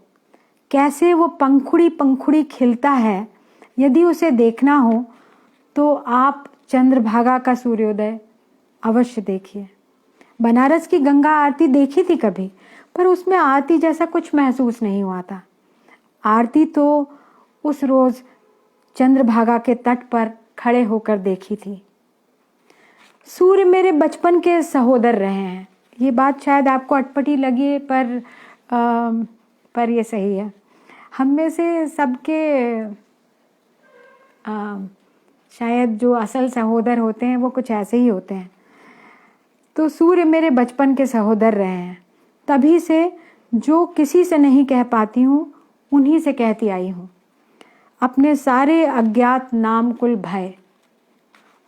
कैसे वो पंखुड़ी खिलता है, यदि उसे देखना हो तो आप चंद्रभागा का सूर्योदय अवश्य देखिए। बनारस की गंगा आरती देखी थी कभी, पर उसमें आरती जैसा कुछ महसूस नहीं हुआ था। आरती तो उस रोज चंद्रभागा के तट पर खड़े होकर देखी थी। सूर्य मेरे बचपन के सहोदर रहे हैं। ये बात शायद आपको अटपटी लगी, पर ये सही है। हम में से सबके शायद जो असल सहोदर होते हैं वो कुछ ऐसे ही होते हैं। तो सूर्य मेरे बचपन के सहोदर रहे हैं, तभी से जो किसी से नहीं कह पाती हूँ उन्हीं से कहती आई हूँ, अपने सारे अज्ञात नाम कुल भय,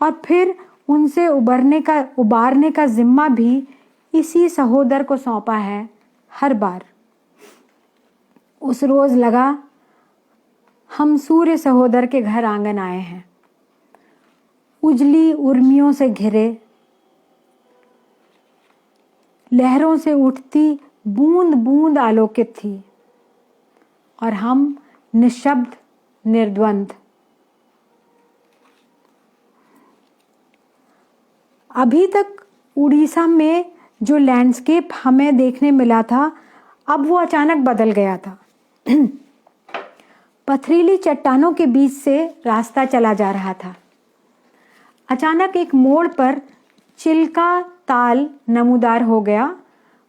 और फिर उनसे उबारने का जिम्मा भी इसी सहोदर को सौंपा है हर बार। उस रोज लगा हम सूर्य सहोदर के घर आंगन आए हैं। उजली उर्मियों से घिरे, लहरों से उठती बूंद बूंद आलोकित थी, और हम निशब्द निर्द्वंद। अभी तक उड़ीसा में जो लैंडस्केप हमें देखने मिला था, अब वो अचानक बदल गया था। पथरीली चट्टानों के बीच से रास्ता चला जा रहा था। अचानक एक मोड़ पर चिल्का ताल नमूदार हो गया,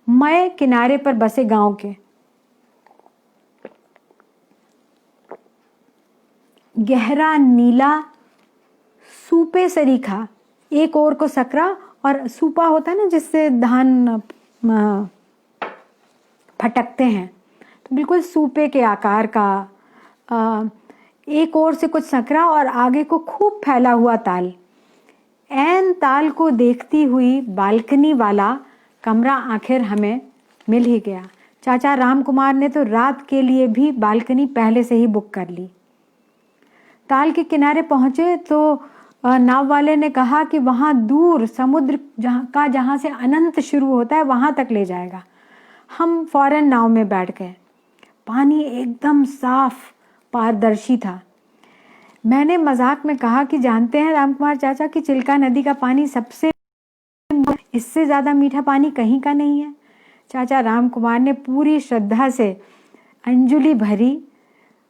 मय किनारे पर बसे गांव के। गहरा नीला सूपे सरीखा, एक ओर को सकरा, और सूपा होता है ना जिससे धान फटकते हैं, तो बिल्कुल सूपे के आकार का, एक ओर से कुछ सकरा और आगे को खूब फैला हुआ ताल। ऐन ताल को देखती हुई बालकनी वाला कमरा आखिर हमें मिल ही गया। चाचा राम कुमार ने तो रात के लिए भी बालकनी पहले से ही बुक कर ली। ताल के किनारे पहुंचे तो नाव वाले ने कहा कि वहाँ दूर समुद्र जहाँ से अनंत शुरू होता है वहाँ तक ले जाएगा। हम फौरन नाव में बैठ गए। पानी एकदम साफ पारदर्शी था। मैंने मजाक में कहा कि जानते हैं रामकुमार चाचा कि चिल्का नदी का पानी इससे ज़्यादा मीठा पानी कहीं का नहीं है। चाचा राम कुमार ने पूरी श्रद्धा से अंजुलि भरी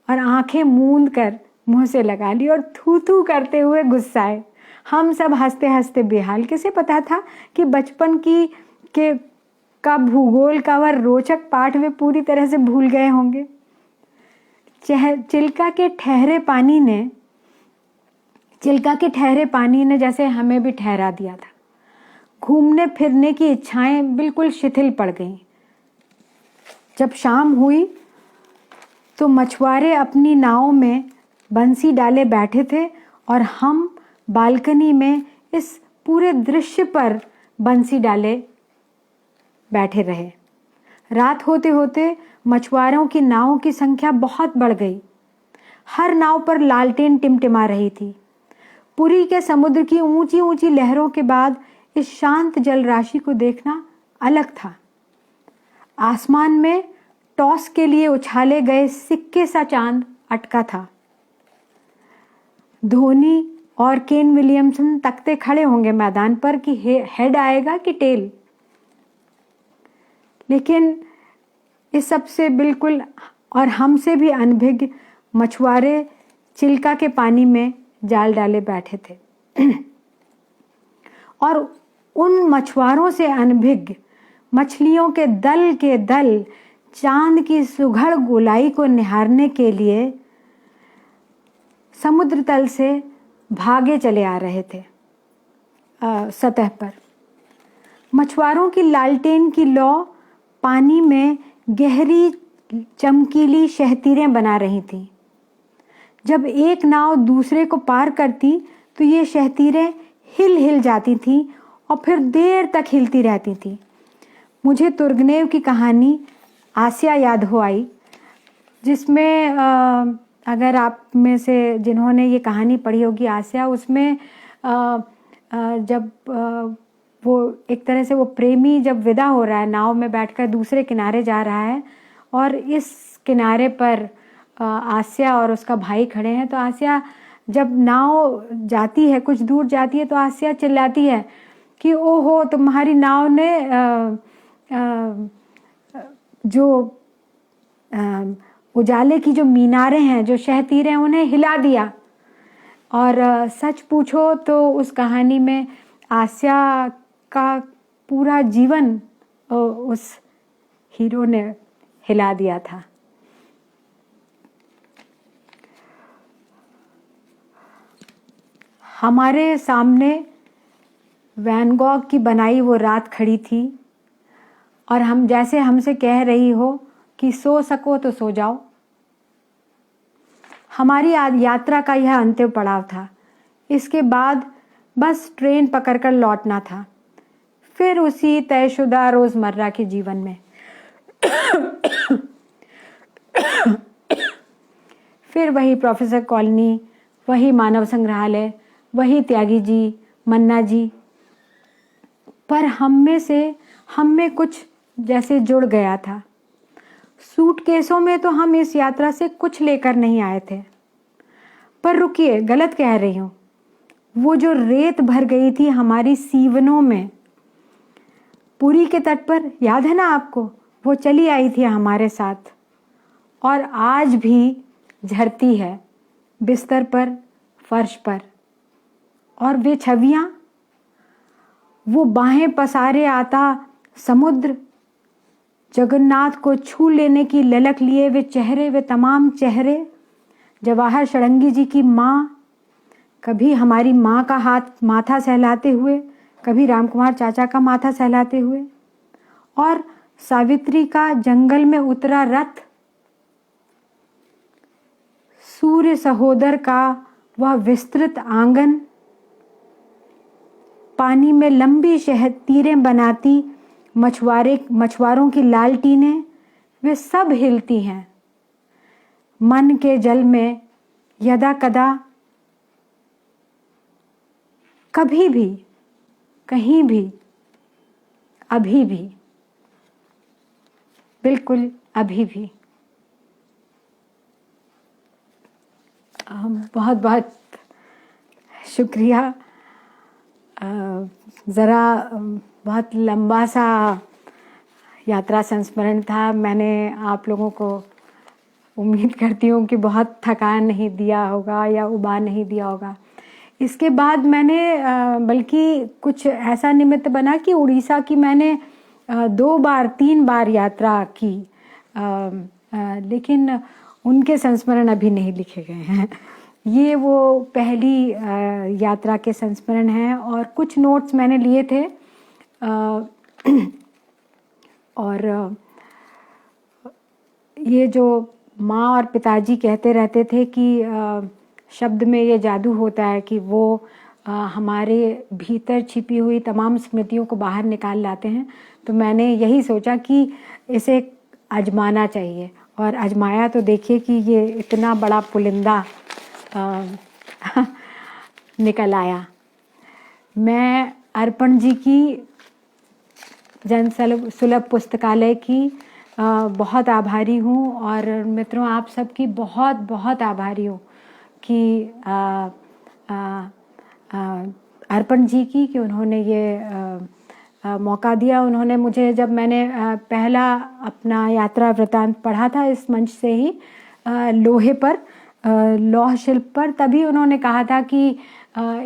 और आंखें मूंद कर मुंह से लगा ली और थू थू करते हुए गुस्साए। हम सब हंसते हंसते बेहाल। किसे पता था कि बचपन का भूगोल का वह रोचक पाठ वे पूरी तरह से भूल गए होंगे। चिल्का के ठहरे पानी ने जैसे हमें भी ठहरा दिया था। घूमने फिरने की इच्छाएं बिल्कुल शिथिल पड़ गईं। जब शाम हुई तो मछुआरे अपनी नाव में बंसी डाले बैठे थे और हम बालकनी में इस पूरे दृश्य पर बंसी डाले बैठे रहे। रात होते होते मछुआरों की नावों की संख्या बहुत बढ़ गई। हर नाव पर लालटेन टिमटिमा रही थी। पुरी के समुद्र की ऊंची ऊंची लहरों के बाद इस शांत जल राशि को देखना अलग था। आसमान में टॉस के लिए उछाले गए सिक्के सा चांद अटका था। धोनी और केन विलियमसन तकते खड़े होंगे मैदान पर कि हेड आएगा कि टेल। लेकिन इस सब से बिल्कुल और हमसे भी अनभिज्ञ मछुआरे चिल्का के पानी में जाल डाले बैठे थे। और उन मछुआरों से अनभिज्ञ मछलियों के दल चांद की सुघड़ गोलाई को निहारने के लिए समुद्र तल से भागे चले आ रहे थे। सतह पर मछुआरों की लालटेन की लौ पानी में गहरी चमकीली शहतीरें बना रही थीं। जब एक नाव दूसरे को पार करती तो ये शहतीरें हिल जाती थीं और फिर देर तक हिलती रहती थीं। मुझे तुर्गनेव की कहानी आसिया याद हो आई, जिसमें अगर आप में से जिन्होंने ये कहानी पढ़ी होगी आसिया, उसमें जब वो एक तरह से वो प्रेमी जब विदा हो रहा है, नाव में बैठकर दूसरे किनारे जा रहा है और इस किनारे पर आसिया और उसका भाई खड़े हैं, तो आसिया जब नाव जाती है, कुछ दूर जाती है, तो आसिया चिल्लाती है कि ओहो तुम्हारी नाव ने जो उजाले की जो मीनारें हैं, जो शहतीरें, उन्हें हिला दिया। और सच पूछो तो उस कहानी में आसिया का पूरा जीवन उस हीरो ने हिला दिया था। हमारे सामने वैन गॉग की बनाई वो रात खड़ी थी और हम जैसे हमसे कह रही हो कि सो सको तो सो जाओ। हमारी यात्रा का यह अंतिम पड़ाव था। इसके बाद बस ट्रेन पकड़कर लौटना था, फिर उसी तयशुदा रोजमर्रा के जीवन में। फिर वही प्रोफेसर कॉलोनी, वही मानव संग्रहालय, वही त्यागी जी, मन्ना जी। पर हम में कुछ जैसे जुड़ गया था। सूटकेसों में तो हम इस यात्रा से कुछ लेकर नहीं आए थे। पर रुकिए, गलत कह रही हूँ। वो जो रेत भर गई थी हमारी सीवनों में, पुरी के तट पर, याद है ना आपको? वो चली आई थी हमारे साथ और आज भी झरती है बिस्तर पर, फर्श पर। और वे छवियां, वो बाहें पसारे आता समुद्र, जगन्नाथ को छू लेने की ललक लिए वे तमाम चेहरे, जवाहर षडंगी जी की माँ, कभी हमारी माँ का हाथ माथा सहलाते हुए, कभी रामकुमार चाचा का माथा सहलाते हुए, और सावित्री का जंगल में उतरा रथ, सूर्य सहोदर का वह विस्तृत आंगन, पानी में लंबी शहतीरें बनाती मछुआरों की लालटीनें, वे सब हिलती हैं मन के जल में यदा कदा, कभी भी, कहीं भी, अभी भी, बिल्कुल अभी भी। बहुत बहुत शुक्रिया। ज़रा बहुत लंबा सा यात्रा संस्मरण था। मैंने आप लोगों को उम्मीद करती हूँ कि बहुत थकान नहीं दिया होगा या उबान नहीं दिया होगा। इसके बाद मैंने बल्कि कुछ ऐसा निमित्त बना कि उड़ीसा की मैंने 2-3 बार यात्रा की, लेकिन उनके संस्मरण अभी नहीं लिखे गए हैं। ये वो पहली यात्रा के संस्मरण हैं और कुछ नोट्स मैंने लिए थे। और ये जो माँ और पिताजी कहते रहते थे कि शब्द में ये जादू होता है कि वो हमारे भीतर छिपी हुई तमाम स्मृतियों को बाहर निकाल लाते हैं। तो मैंने यही सोचा कि इसे आजमाना चाहिए और आजमाया तो देखिए कि ये इतना बड़ा पुलिंदा निकल आया। मैं अर्पण जी की जन सुलभ पुस्तकालय की बहुत आभारी हूँ और मित्रों आप सबकी बहुत बहुत आभारी हूँ कि अर्पण जी की कि उन्होंने ये मौका दिया। उन्होंने मुझे जब मैंने पहला अपना यात्रा वृतांत पढ़ा था इस मंच से ही लोहे पर, लौह शिल्प पर, तभी उन्होंने कहा था कि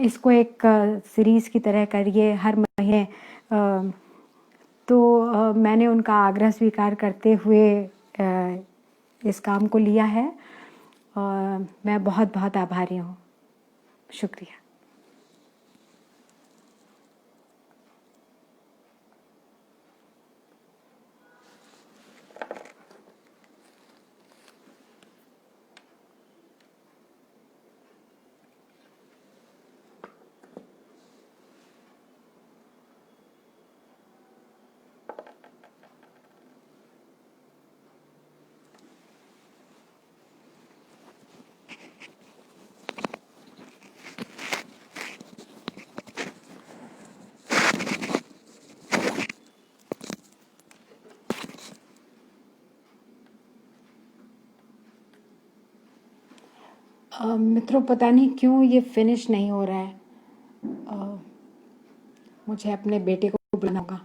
इसको एक सीरीज़ की तरह करिए हर महीने। तो मैंने उनका आग्रह स्वीकार करते हुए इस काम को लिया है और मैं बहुत बहुत आभारी हूँ। शुक्रिया। मित्रों पता नहीं क्यों ये फिनिश नहीं हो रहा है। मुझे अपने बेटे को बुलाना होगा।